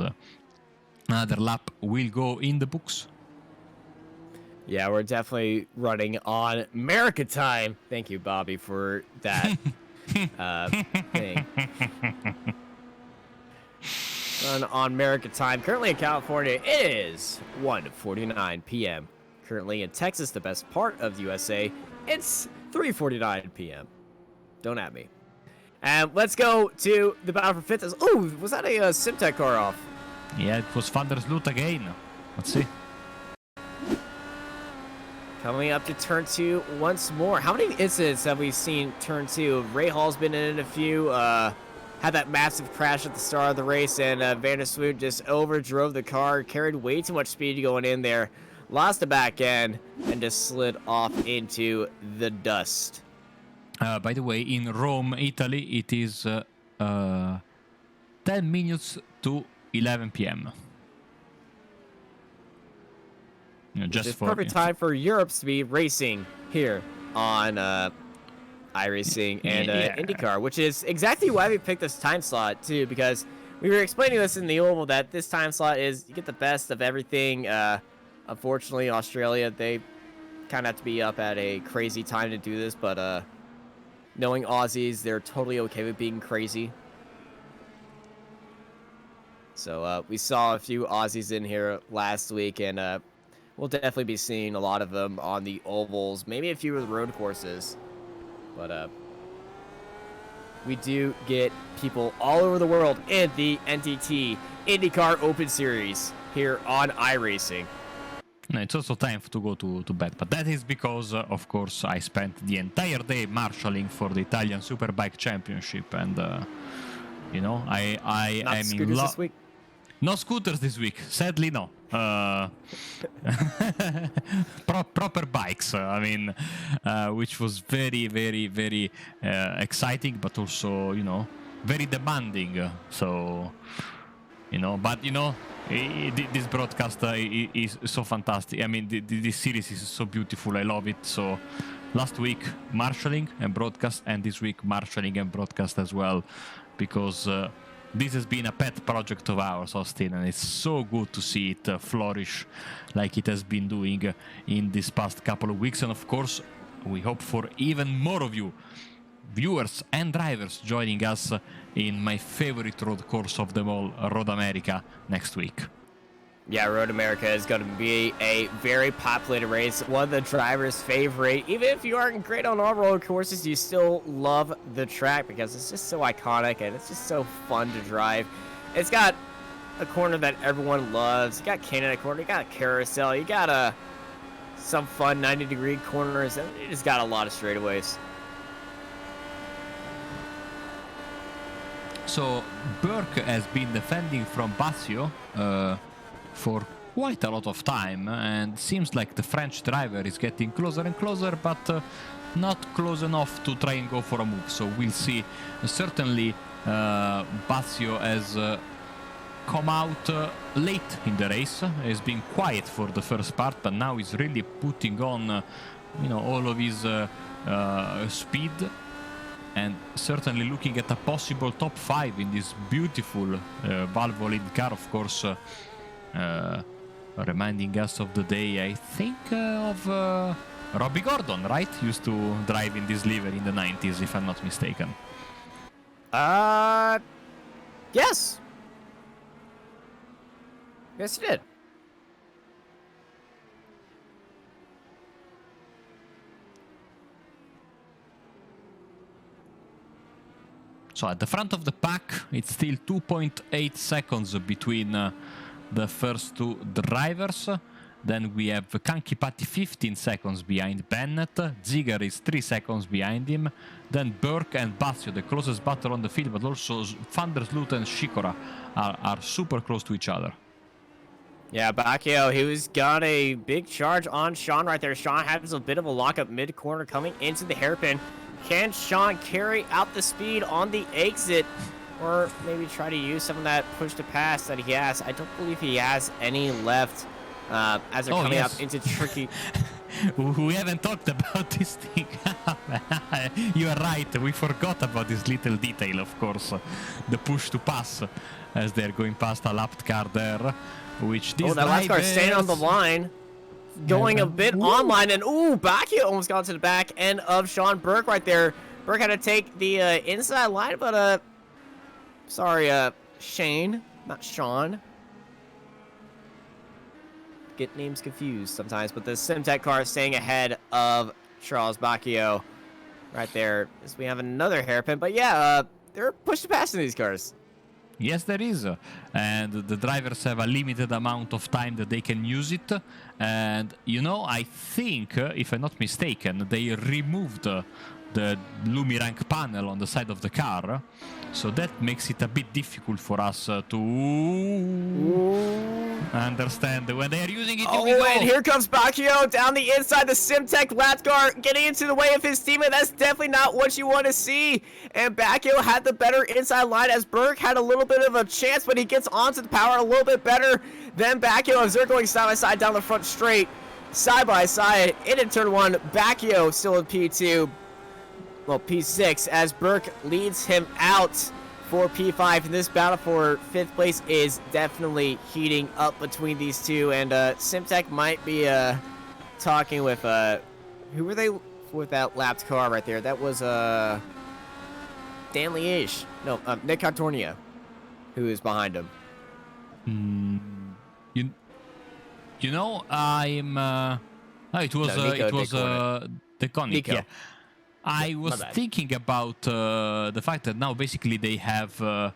B: another lap will go in the books.
A: Yeah, we're definitely running on America time. Thank you, Bobby, for that thing. Run on America time. Currently in California, it is 1:49 p.m. Currently in Texas, the best part of the USA, it's 3:49 p.m. Don't at me. And let's go to the battle for fifth. Oh, was that a Simtek car off?
B: Yeah, it was Vandersloot again. Let's see.
A: Coming up to turn 2 once more. How many incidents have we seen turn 2? Ray Hall's been in a few. Had that massive crash at the start of the race, and Vandersloot just overdrove the car, carried way too much speed going in there, lost the back end, and just slid off into the dust.
B: By the way, in Rome, Italy, it is 10 minutes to 11 p.m.
A: Just it's perfect time for Europe's to be racing here on iRacing and IndyCar, which is exactly why we picked this time slot too, because we were explaining this in the oval that this time slot is you get the best of everything. Unfortunately, Australia, they kind of have to be up at a crazy time to do this, but knowing Aussies, they're totally okay with being crazy. So we saw a few Aussies in here last week, and we'll definitely be seeing a lot of them on the ovals, maybe a few of the road courses. But we do get people all over the world in the NTT Indycar Open Series here on iRacing.
B: No, it's also time to go to bed, but that is because, of course, I spent the entire day marshalling for the Italian Superbike Championship, and you know, I am in love. No scooters this week, sadly, no. Proper bikes, I mean, which was very, very, very exciting, but also, you know, very demanding. So, you know, but you know, this broadcast is so fantastic. I mean, this series is so beautiful. I love it. So, last week marshalling and broadcast, and this week marshalling and broadcast as well, because this has been a pet project of ours, Austin, and it's so good to see it flourish like it has been doing in this past couple of weeks. And of course, we hope for even more of you, viewers and drivers, joining us in my favorite road course of them all, Road America, next week.
A: Yeah, Road America is going to be a very populated race, one of the drivers' favorite. Even if you aren't great on all road courses, you still love the track because it's just so iconic and it's just so fun to drive. It's got a corner that everyone loves. You got Canada corner, you got a carousel, you got some fun 90-degree corners, and you just got a lot of straightaways.
B: So Burke has been defending from Basio for quite a lot of time, and seems like the French driver is getting closer and closer, but not close enough to try and go for a move. So we'll see. Certainly Basio has come out late in the race. He's been quiet for the first part, but now he's really putting on you know, all of his speed, and certainly looking at a possible top 5 in this beautiful Valvoline car, of course. Reminding us of the day, I think, of Robbie Gordon, right? Used to drive in this livery in the 90s, if I'm not mistaken.
A: Yes. Yes, he did.
B: So at the front of the pack, it's still 2.8 seconds between the first two drivers. Then we have Kankipati 15 seconds behind Bennett. Ziegler is 3 seconds behind him. Then Burke and Basio, the closest battle on the field, but also Van der Sloot and Shikora are super close to each other.
A: Yeah, Bacchio, he was got a big charge on Sean right there. Sean has a bit of a lockup mid-corner coming into the hairpin. Can Sean carry out the speed on the exit? Or maybe try to use some of that push to pass that he has. I don't believe he has any left as they're coming up into tricky.
B: We haven't talked about this thing. You are right. We forgot about this little detail, of course. The push to pass as they're going past a lapped car there. Which this
A: that last car staying on the line. Going a bit online. And, Bacchio almost got to the back end of Sean Burke right there. Burke had to take the inside line, but sorry, Shane, not Sean. Get names confused sometimes, but the Simtech car is staying ahead of Charles Bacchio right there. As we have another hairpin, but yeah, they're push to pass in these cars.
B: Yes, there is. And the drivers have a limited amount of time that they can use it. And, you know, I think, if I'm not mistaken, they removed the Lumirank panel on the side of the car. So that makes it a bit difficult for us to understand when they are using it.
A: Oh, and here comes Bacchio down the inside. The Simtech lap car getting into the way of his teammate. That's definitely not what you want to see. And Bacchio had the better inside line as Burke had a little bit of a chance, but he gets onto the power a little bit better than Bacchio as they're going side by side down the front straight. Side by side into turn 1. Bacchio still in P2. Well, P6 as Burke leads him out for P5. And this battle for 5th place is definitely heating up between these two. And Simtech might be talking with who were they with that lapped car right there? That was Stanley Ish. No, Nick Contornia, who is behind him.
B: You know, I'm. It was Deconic. Yeah. I was thinking about the fact that now basically they have a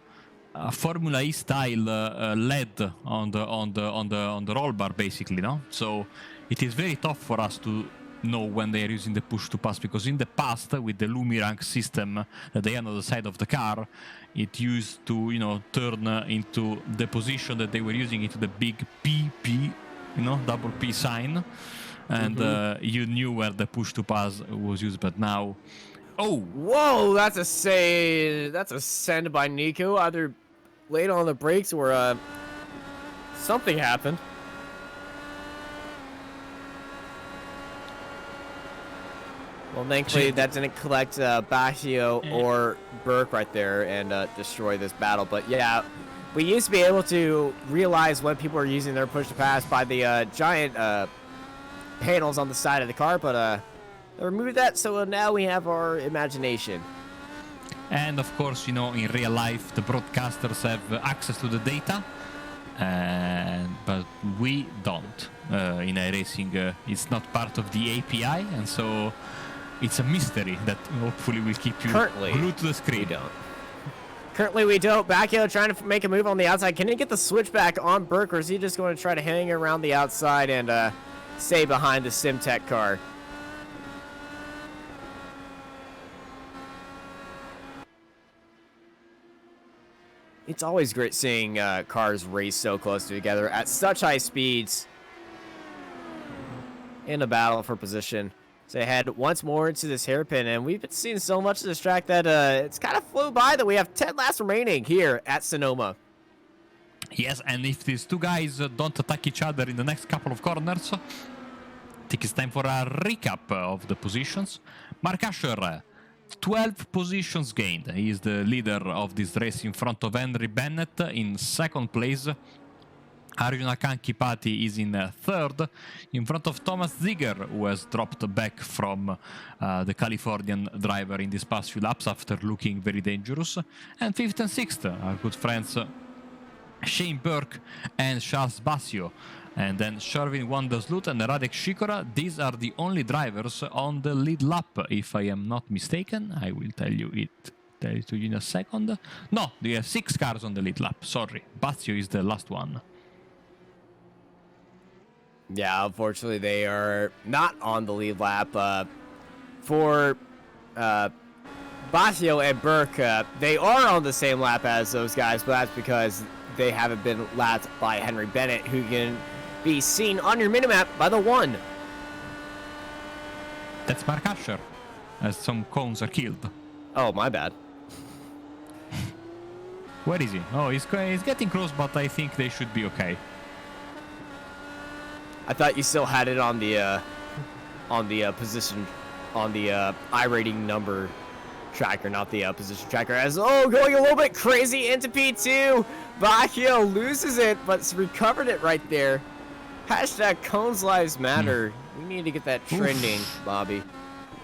B: Formula E style LED on the roll bar, basically, no? So it is very tough for us to know when they are using the push to pass, because in the past with the Lumirank system that they had on the side of the car, it used to, you know, turn into the position that they were using into the big PP, you know, double P sign. And you knew where the push to pass was used, but now,
A: whoa, that's a send by Nico. Either late on the brakes or something happened. Well, thankfully that didn't collect Bacchio or Burke right there and destroy this battle. But yeah, we used to be able to realize when people are using their push to pass by the giant panels on the side of the car, but they removed that, so now we have our imagination.
B: And of course, you know, in real life the broadcasters have access to the data, but we don't. In iRacing, it's not part of the API, and so it's a mystery that hopefully will keep you glued to the screen.
A: We don't. Currently we don't. Bacchio trying to make a move on the outside. Can he get the switchback on Burke, or is he just going to try to hang around the outside and stay behind the Simtech car? It's always great seeing cars race so close together at such high speeds in a battle for position. So head once more into this hairpin, and we've been seeing so much of this track that it's kind of flew by that we have 10 laps remaining here at Sonoma.
B: Yes, and if these two guys don't attack each other in the next couple of corners, I think it's time for a recap of the positions. Mark Asher, 12 positions gained. He is the leader of this race in front of Henry Bennett in second place. Arjuna Kankipati is in third, in front of Thomas Ziegler, who has dropped back from the Californian driver in these past few laps after looking very dangerous. And fifth and sixth, our good friends Shane Burke and Charles Basio. And then Sherwin Wandersloot and Radek Shikora. These are the only drivers on the lead lap, if I am not mistaken. I will tell you to you in a second. No, they have 6 cars on the lead lap. Sorry, Basio is the last one.
A: Yeah, unfortunately, they are not on the lead lap. For Basio and Burke, they are on the same lap as those guys, but that's because they haven't been lapped by Henry Bennett, who can be seen on your minimap by the 1.
B: That's Mark Asher, as some cones are killed.
A: Oh, my bad.
B: Where is he? Oh, he's getting close, but I think they should be okay.
A: I thought you still had it on the position, on the iRating number tracker, not the position tracker. As going a little bit crazy into P2, Bacchio loses it, but recovered it right there. Hashtag Cones Lives Matter. We need to get that trending, Bobby.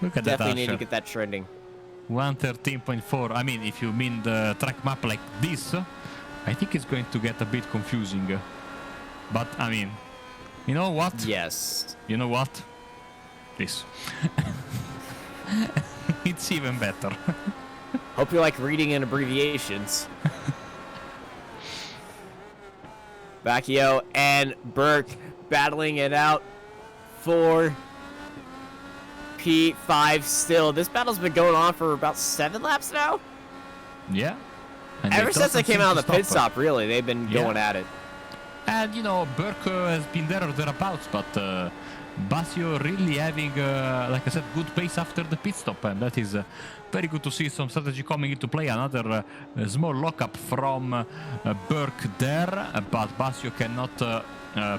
B: Look at
A: Definitely
B: that,
A: need to get that trending.
B: 113.4. I mean, if you mean the track map like this, I think it's going to get a bit confusing. But I mean, you know what?
A: Yes.
B: You know what? This. It's even better.
A: Hope you like reading in abbreviations. Bacchio and Burke battling it out for P5 still. This battle's been going on for about 7 laps now.
B: Yeah. And
A: Ever since they came out of the pit
B: stop.
A: stop, really, they've been going at it.
B: And, you know, Burke has been there or thereabouts, but Basio really having, like I said, good pace after the pit stop. And that is very good to see some strategy coming into play. Another small lockup from Burke there, but Basio cannot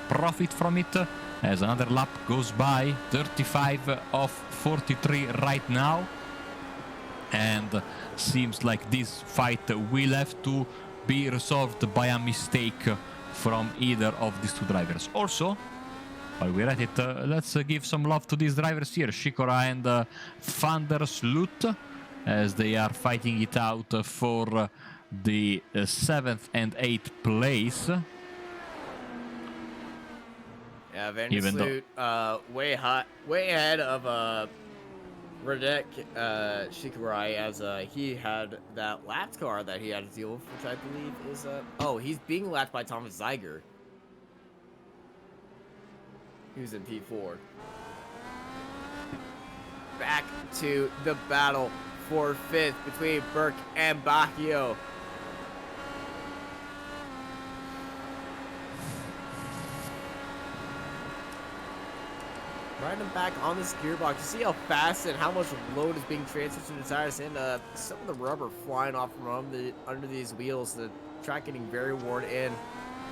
B: profit from it as another lap goes by. 35 of 43 right now. And seems like this fight will have to be resolved by a mistake from either of these two drivers. Also, while we're at it, let's give some love to these drivers here, Shikora and Vandersloot, as they are fighting it out for the 7th and 8th place.
A: Yeah, Vandersloot way ahead of Radek Shikurai, as he had that lapped car that he had to deal with, which I believe is oh, he's being lapped by Thomas Zeiger, who's in P4. Back to the battle for 5th between Burke and Bacchio. Riding back on this gearbox, you see how fast and how much load is being transferred to the tires, and some of the rubber flying off from under these wheels, the track getting very worn in.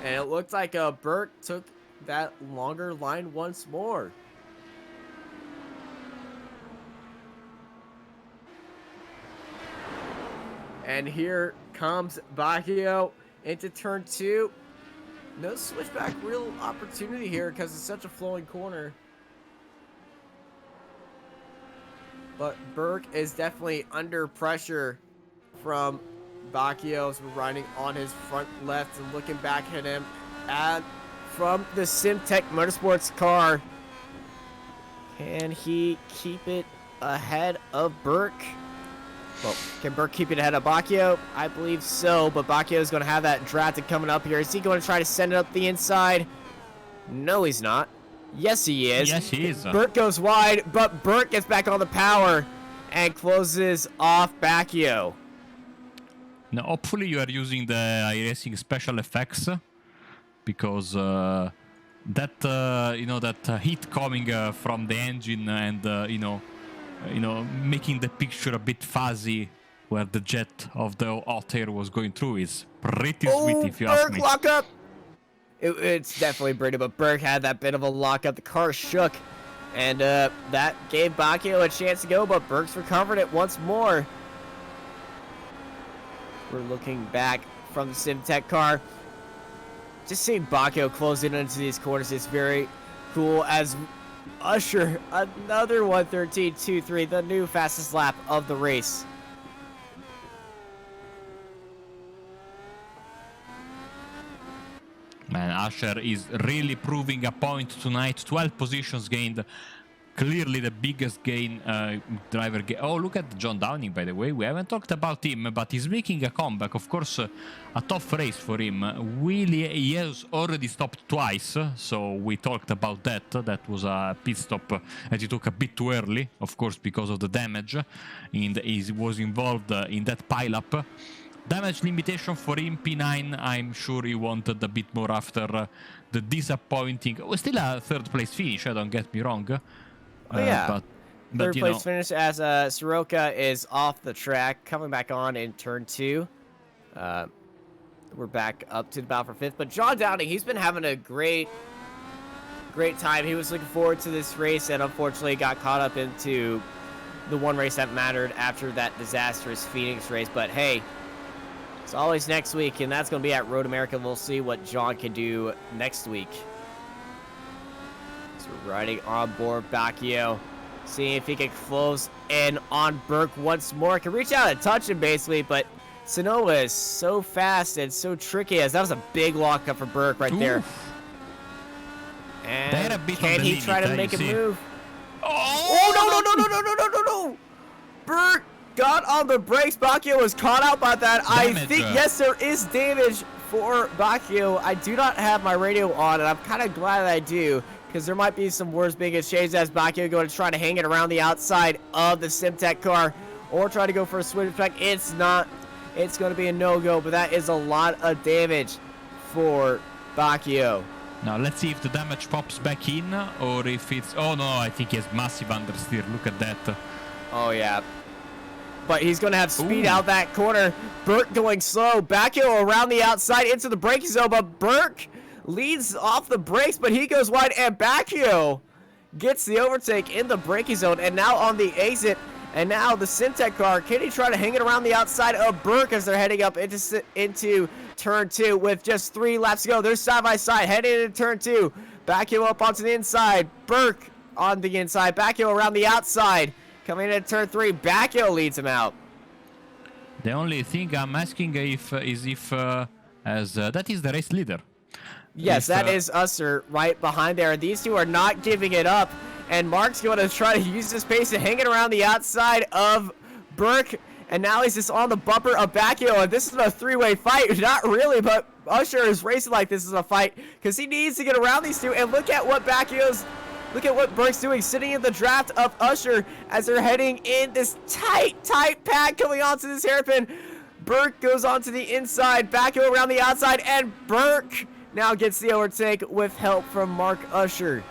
A: And it looked like Burke took that longer line once more. And here comes Bacchio into turn 2. No switchback real opportunity here because it's such a flowing corner. But Burke is definitely under pressure from Bacchio, as we're riding on his front left and looking back at him. And from the Simtech Motorsports car, can he keep it ahead of Burke? Well, can Burke keep it ahead of Bacchio? I believe so, but Bacchio is going to have that drafted coming up here. Is he going to try to send it up the inside? No, he's not. Yes, he is.
B: Yes, he is.
A: Burke goes wide, but Burke gets back on the power and closes off Bacchio.
B: Now, hopefully you are using the iRacing special effects, because that you know, that heat coming from the engine and you know, making the picture a bit fuzzy where the jet of the hot air was going through is pretty sweet, if you ask me.
A: Burke, lock up! It's definitely Brady, but Burke had that bit of a lockup. The car shook, and that gave Bacchio a chance to go, but Burke's recovered it once more. We're looking back from the Simtech car. Just seeing Bacchio closing into these corners is very cool, as Usher, another 1:13.23, the new fastest lap of the race.
B: Man, Asher is really proving a point tonight. 12 positions gained. Clearly the biggest gain driver gain. Oh, look at John Downing, by the way. We haven't talked about him, but he's making a comeback. Of course, a tough race for him. He has already stopped twice, so we talked about that. That was a pit stop that he took a bit too early, of course, because of the damage. And he was involved in that pileup. Damage limitation for him, P9. I'm sure he wanted a bit more after the disappointing... Oh, still a third place finish, don't get me wrong.
A: Oh, yeah.
B: But
A: third place finish as Soroka is off the track, coming back on in turn 2. We're back up to the battle for 5th. But John Downing, he's been having a great time. He was looking forward to this race and unfortunately got caught up into the one race that mattered after that disastrous Phoenix race. But hey, it's always next week, and that's going to be at Road America. We'll see what John can do next week. So we're riding on board Bacchio, seeing if he can close in on Burke once more. Can reach out and touch him, basically, but Sonoma is so fast and so tricky, as that was a big lockup for Burke right there. And can he try to make a move? Oh, no. Burke got on the brakes. Bacchio was caught out by that. I think, yes, there is damage for Bacchio. I do not have my radio on, and I'm kind of glad I do, because there might be some words being exchanged as Bacchio going to try to hang it around the outside of the Simtek car or try to go for a switchback. It's not. It's going to be a no-go, but that is a lot of damage for Bacchio.
B: Now let's see if the damage pops back in or if it's... Oh no, I think he has massive understeer. Look at that.
A: Oh yeah. But he's going to have speed out that corner. Burke going slow. Bacchio around the outside into the braking zone, but Burke leads off the brakes, but he goes wide, and Bacchio gets the overtake in the braking zone, and now on the exit. And now the Simtek car, can he try to hang it around the outside of Burke as they're heading up into turn 2 with just 3 laps to go? They're side by side heading into turn 2. Bacchio up onto the inside. Burke on the inside. Bacchio around the outside. Coming into turn 3. Bacchio leads him out.
B: The only thing I'm asking if that is the race leader.
A: Yes, that is Usher right behind there. These two are not giving it up. And Mark's going to try to use this pace to hang it around the outside of Burke. And now he's just on the bumper of Bacchio. And this is a 3-way fight. Not really, but Usher is racing like this is a fight because he needs to get around these two. And look at what look at what Burke's doing, sitting in the draft of Usher as they're heading in this tight pad coming onto this hairpin. Burke goes onto the inside, Bacchio around the outside, and Burke now gets the overtake with help from Mark Usher.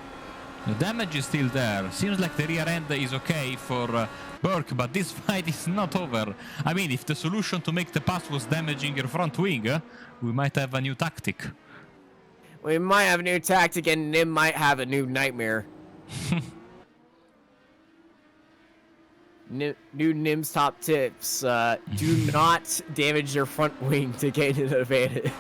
B: The damage is still there. Seems like the rear end is okay for Burke, but this fight is not over. I mean, if the solution to make the pass was damaging your front wing, we might have a new tactic.
A: We might have a new tactic, and Nim might have a new nightmare. New Nim's top tips. Do not damage your front wing to gain an advantage.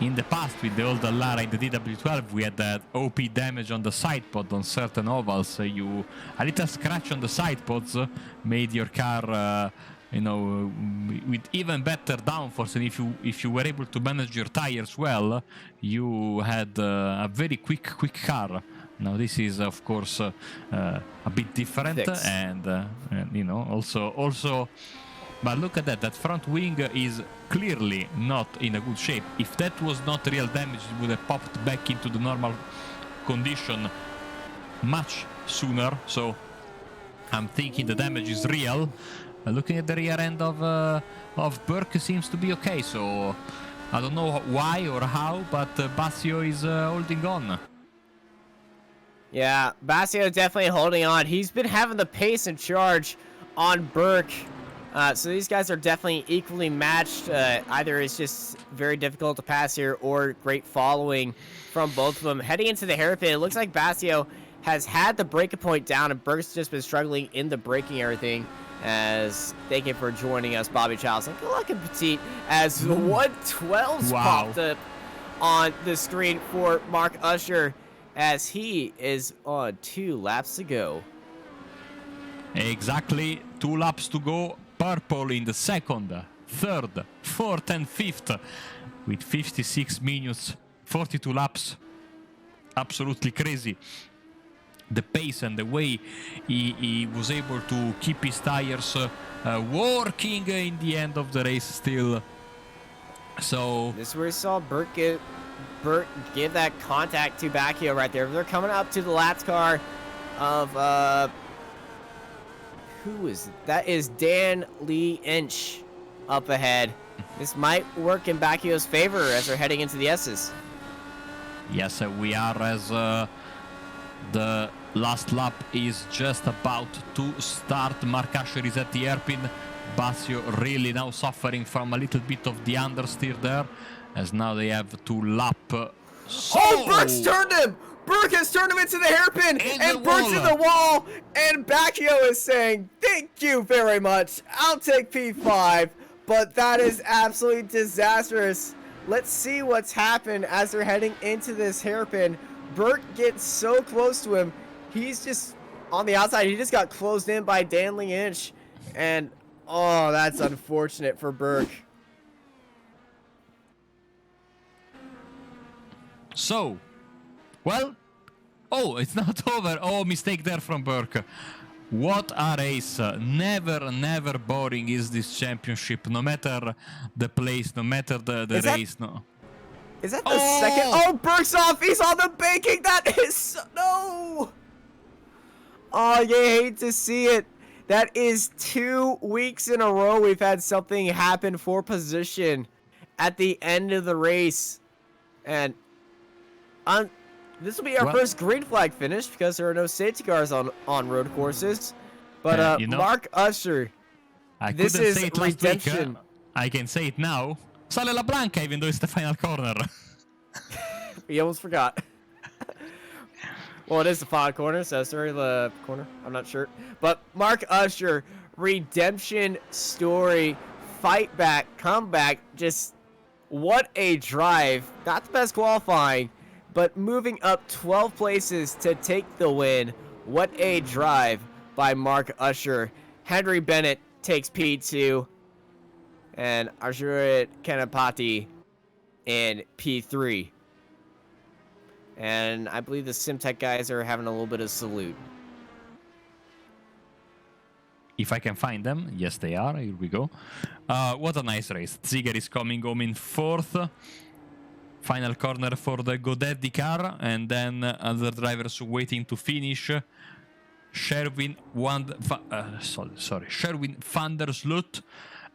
B: In the past, with the old Allara in the DW12, we had that OP damage on the side pod on certain ovals. A little scratch on the side pods made your car, with even better downforce. And if you were able to manage your tires well, you had a very quick car. Now this is, of course, a bit different, and also. But look at that. That front wing is clearly not in a good shape. If that was not real damage, it would have popped back into the normal condition much sooner. So I'm thinking the damage is real. Looking at the rear end of Burke seems to be okay. So I don't know why or how, but Bacchio is holding on.
A: Yeah, Bacchio definitely holding on. He's been having the pace and charge on Burke. So these guys are definitely equally matched. Either it's just very difficult to pass here or great following from both of them. Heading into the hairpin, it looks like Bacchio has had the breaking point down, and Burke's just been struggling in the braking everything. As thank you for joining us, Bobby Childs. And good luck and Petite as the 112s popped up on the screen for Mark Usher as he is on 2 laps to go.
B: Exactly 2 laps to go. Purple in the second, third, fourth, and fifth with 56 minutes, 42 laps. Absolutely crazy. The pace and the way he was able to keep his tires working in the end of the race still. So
A: this is where we saw Burke give that contact to Bacchio right there. They're coming up to the last car of who is it? That is Dan Lee Inch up ahead. This might work in Bacchio's favor as they're heading into the S's.
B: Yes, we are as the last lap is just about to start. Mark Usher is at the hairpin. Bacchio really now suffering from a little bit of the understeer there, as now they have to lap.
A: Oh, Burke's turned him! Burke has turned him into the hairpin, and Burke's in the wall, and Bacchio is saying, thank you very much, I'll take P5, but that is absolutely disastrous. Let's see what's happened as they're heading into this hairpin. Burke gets so close to him, he's just on the outside, he just got closed in by Dan Lee Inch, and oh, that's unfortunate for Burke.
B: So, well, oh, it's not over. Oh, mistake there from Burke. What a race. Never boring is this championship, no matter the place, no matter the race. No.
A: Is that the second? Oh, Burke's off. He's on the banking. That is no. Oh, you hate to see it. That is 2 weeks in a row we've had something happen for position at the end of the race. And this will be our first green flag finish because there are no safety cars on road courses. But Mark Usher, this is redemption.
B: I can say it now. Sale la Blanca, even though it's the final corner.
A: We almost forgot. Well, it is the final corner, so sorry, the corner. I'm not sure. But Mark Usher, redemption story, fight back, comeback, just what a drive. Not the best qualifying, but moving up 12 places to take the win. What a drive by Mark Usher. Henry Bennett takes P2. And Arjun Kanapati in P3. And I believe the Simtech guys are having a little bit of salute.
B: If I can find them. Yes, they are. Here we go. What a nice race. Ziegler is coming home in 4th. Final corner for the Godaddy car. And then other drivers waiting to finish. Sherwin van der Sloot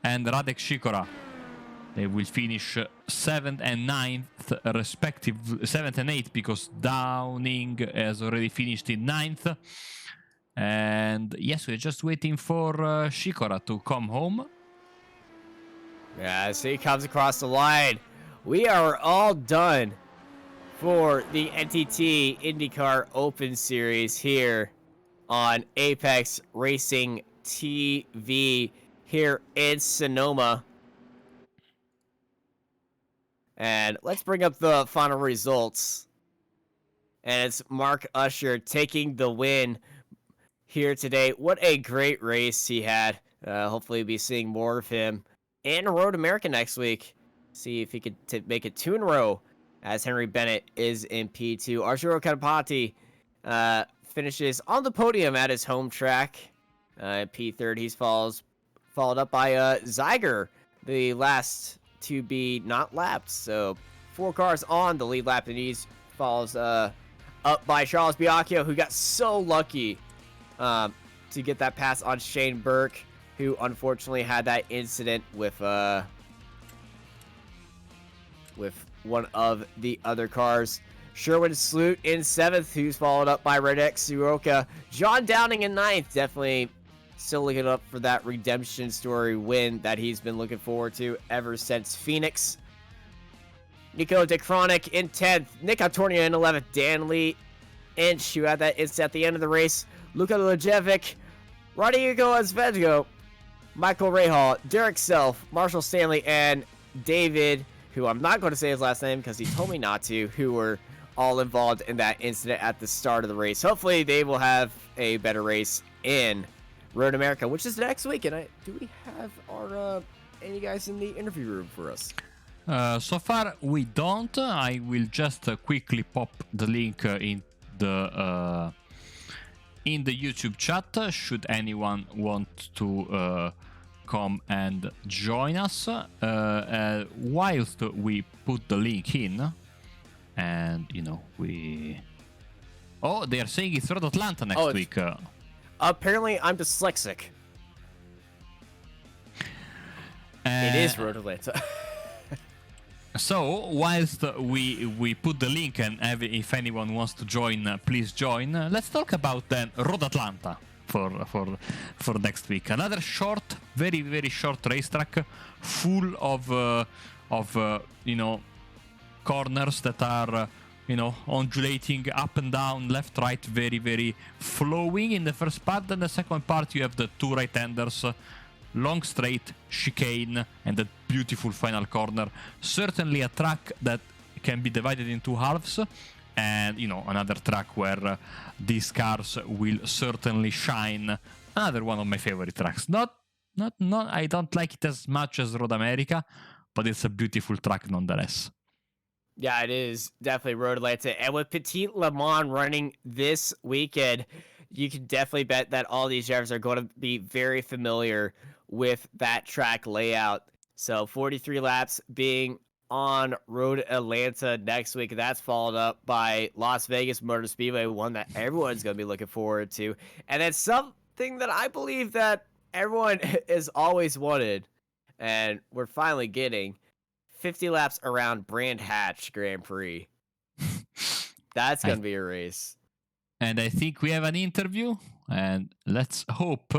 B: and Radek Shikora. They will finish 7th and 9th respectively. 7th and 8th because Downing has already finished in 9th. And yes, we're just waiting for Shikora to come home.
A: Yeah, as he comes across the line, we are all done for the NTT Indycar Open Series here on Apex Racing TV here in Sonoma. And let's bring up the final results. And it's Mark Usher taking the win here today. What a great race he had. Hopefully we'll be seeing more of him in Road America next week. See if he could make it 2 in a row as Henry Bennett is in P2. Arturo Carpati finishes on the podium at his home track. P3rd, he's followed up by Zeiger, the last to be not lapped. So 4 cars on the lead lap, and he's follows up by Charles Biacchio, who got so lucky to get that pass on Shane Burke, who unfortunately had that incident with one of the other cars. Sherwin Sloot in 7th, who's followed up by Radek Suroka. John Downing in 9th, definitely still looking up for that redemption story win that he's been looking forward to ever since Phoenix. Nico DeCronic in 10th. Nick Antonia in 11th. Dan Lee Inch, who had that incident at the end of the race. Luka Lejevic. Rodrigo Azvedgo. Michael Rahal. Derek Self. Marshall Stanley. And David, who I'm not going to say his last name because he told me not to, who were all involved in that incident at the start of the race. Hopefully they will have a better race in Road America, which is next week. And do we have our any guys in the interview room for us?
B: So far we don't. I will just quickly pop the link in the YouTube chat should anyone want to come and join us. Whilst we put the link in, and we they are saying it's Road Atlanta next week.
A: Apparently, I'm dyslexic. It is Road Atlanta.
B: So, whilst we put the link, and if anyone wants to join, please join. Let's talk about then Road Atlanta for next week. Another short, very very short racetrack, full of corners that are undulating up and down, left, right, very, very flowing in the first part. Then the second part, you have the 2 right-handers, long straight, chicane, and that beautiful final corner. Certainly a track that can be divided in 2 halves, and, another track where these cars will certainly shine. Another one of my favorite tracks. Not, I don't like it as much as Road America, but it's a beautiful track nonetheless.
A: Yeah, it is definitely Road Atlanta. And with Petit Le Mans running this weekend, you can definitely bet that all these drivers are going to be very familiar with that track layout. So 43 laps being on Road Atlanta next week. That's followed up by Las Vegas Motor Speedway, one that everyone's going to be looking forward to. And it's something that I believe that everyone has always wanted, and we're finally getting 50 laps around Brand Hatch Grand Prix. That's going to be a race.
B: And I think we have an interview, and let's hope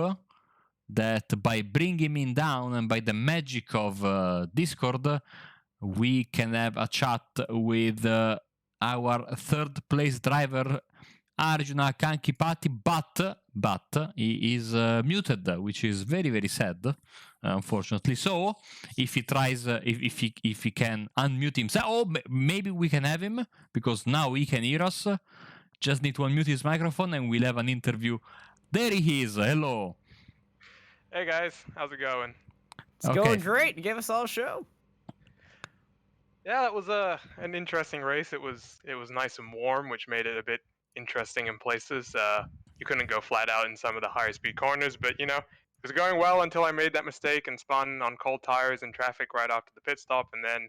B: that by bringing him down and by the magic of Discord, we can have a chat with our third place driver, Arjuna Kankipati, but he is muted, which is very, very sad, unfortunately. So if he tries, if he can unmute himself, maybe we can have him, because now he can hear us. Just need to unmute his microphone and we'll have an interview. There he is. Hello.
C: Hey guys, how's it going?
A: It's going great. You gave us all a show.
C: Yeah, it was an interesting race. It was nice and warm, which made it a bit interesting in places. You couldn't go flat out in some of the higher speed corners, but you know, it was going well until I made that mistake and spun on cold tires and traffic right after the pit stop. And then,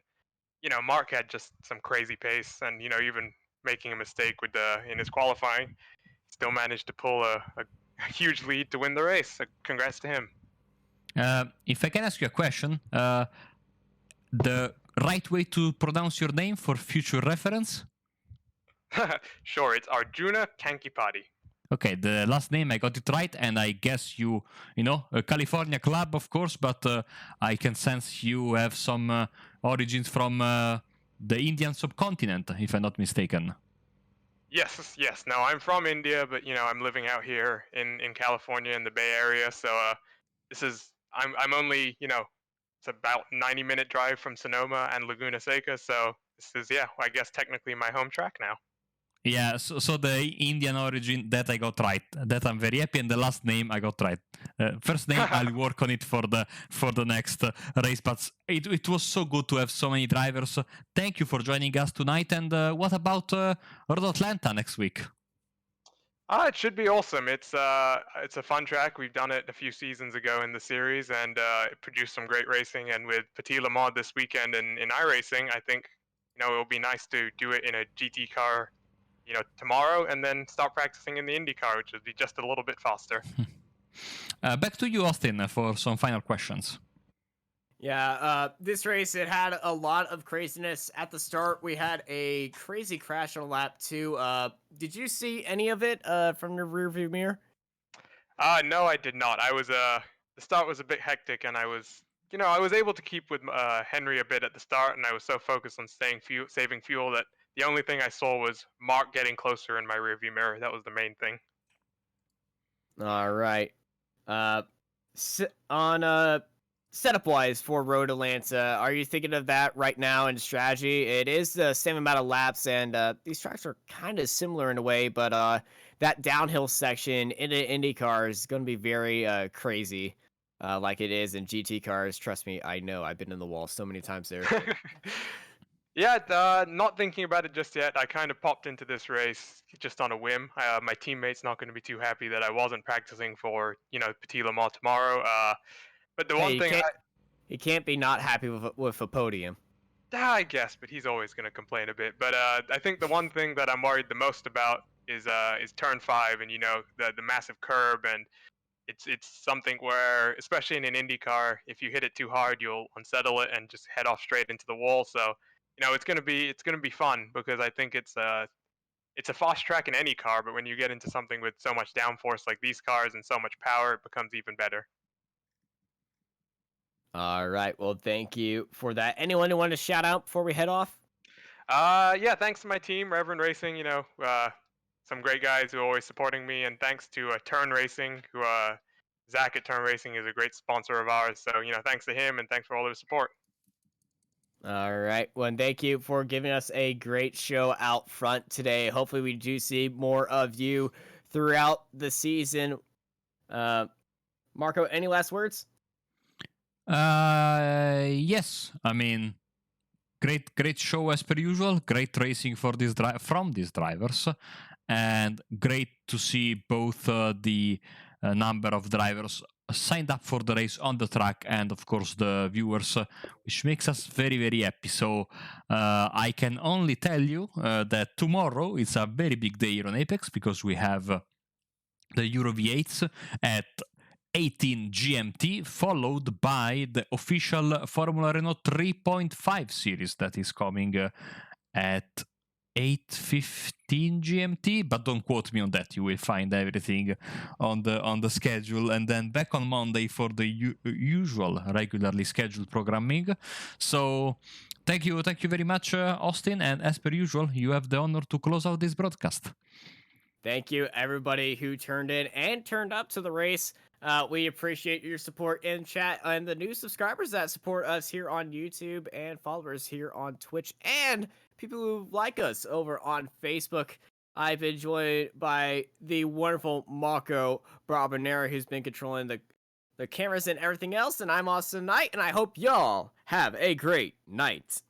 C: you know, Mark had just some crazy pace, and you know, even making a mistake with in his qualifying, still managed to pull a huge lead to win the race. So congrats to him.
B: If I can ask you a question, the right way to pronounce your name for future reference?
C: Sure, it's Arjuna Kankipati.
B: Okay, the last name I got it right, and I guess you know, a California club, of course, but I can sense you have some origins from the Indian subcontinent, if I'm not mistaken.
C: Yes. No, I'm from India, but you know, I'm living out here in California in the Bay Area. So I'm only, you know, it's about 90-minute drive from Sonoma and Laguna Seca. So this is, yeah, I guess technically my home track now.
B: Yeah, so the Indian origin, that I got right. That I'm very happy, and the last name I got right. First name, I'll work on it for the next race. But it was so good to have so many drivers. Thank you for joining us tonight. And what about Road Atlanta next week?
C: It should be awesome. It's a fun track. We've done it a few seasons ago in the series, and it produced some great racing. And with Petit Le Mans this weekend in iRacing, I think, you know, it will be nice to do it in a GT car, you know, tomorrow, and then start practicing in the IndyCar, which would be just a little bit faster.
B: Back to you, Austin, for some final questions.
A: Yeah, this race, it had a lot of craziness. At the start, we had a crazy crash on lap 2. Did you see any of it from your rearview mirror?
C: No, I did not. I was the start was a bit hectic, and I was able to keep with Henry a bit at the start, and I was so focused on saving fuel that the only thing I saw was Mark getting closer in my rearview mirror. That was the main thing.
A: All right. On setup-wise for Road Atlanta, are you thinking of that right now in strategy? It is the same amount of laps, and these tracks are kind of similar in a way, but that downhill section in an IndyCar is going to be very crazy, like it is in GT cars. Trust me, I know. I've been in the wall so many times there.
C: Yeah, not thinking about it just yet. I kind of popped into this race just on a whim. My teammate's not going to be too happy that I wasn't practicing for, you know, Petit Le Mans tomorrow. But the one thing
A: he can't be not happy with a podium.
C: I guess, but he's always going to complain a bit. But I think the one thing that I'm worried the most about is turn 5, and you know, the massive curb, and it's something where, especially in an IndyCar, if you hit it too hard, you'll unsettle it and just head off straight into the wall. So, you know, it's gonna be fun, because I think it's a fast track in any car, but when you get into something with so much downforce like these cars and so much power, it becomes even better.
A: All right. Well, thank you for that. Anyone who wanted to shout out before we head off?
C: Yeah, thanks to my team, Reverend Racing. You know, some great guys who are always supporting me, and thanks to Turn Racing, who Zach at Turn Racing is a great sponsor of ours. So, you know, thanks to him, and thanks for all their support.
A: All right. Well, thank you for giving us a great show out front today. Hopefully, we do see more of you throughout the season. Marco, any last words?
B: Yes. I mean, great show as per usual. Great racing for from these drivers, and great to see both the number of drivers signed up for the race on the track, and of course the viewers, which makes us very, very happy. So I can only tell you that tomorrow is a very big day here on Apex, because we have the Euro V8s at 18 GMT, followed by the official Formula Renault 3.5 series that is coming at 8:15 GMT, but don't quote me on that. You will find everything on the schedule, and then back on Monday for the usual regularly scheduled programming. So thank you very much, Austin, and as per usual, you have the honor to close out this broadcast.
A: Thank you, everybody who turned in and turned up to the race. We appreciate your support in chat and the new subscribers that support us here on YouTube and followers here on Twitch and people who like us over on Facebook. I've been joined by the wonderful Mako Brabonera, who's been controlling the cameras and everything else. And I'm Austin Knight, and I hope y'all have a great night.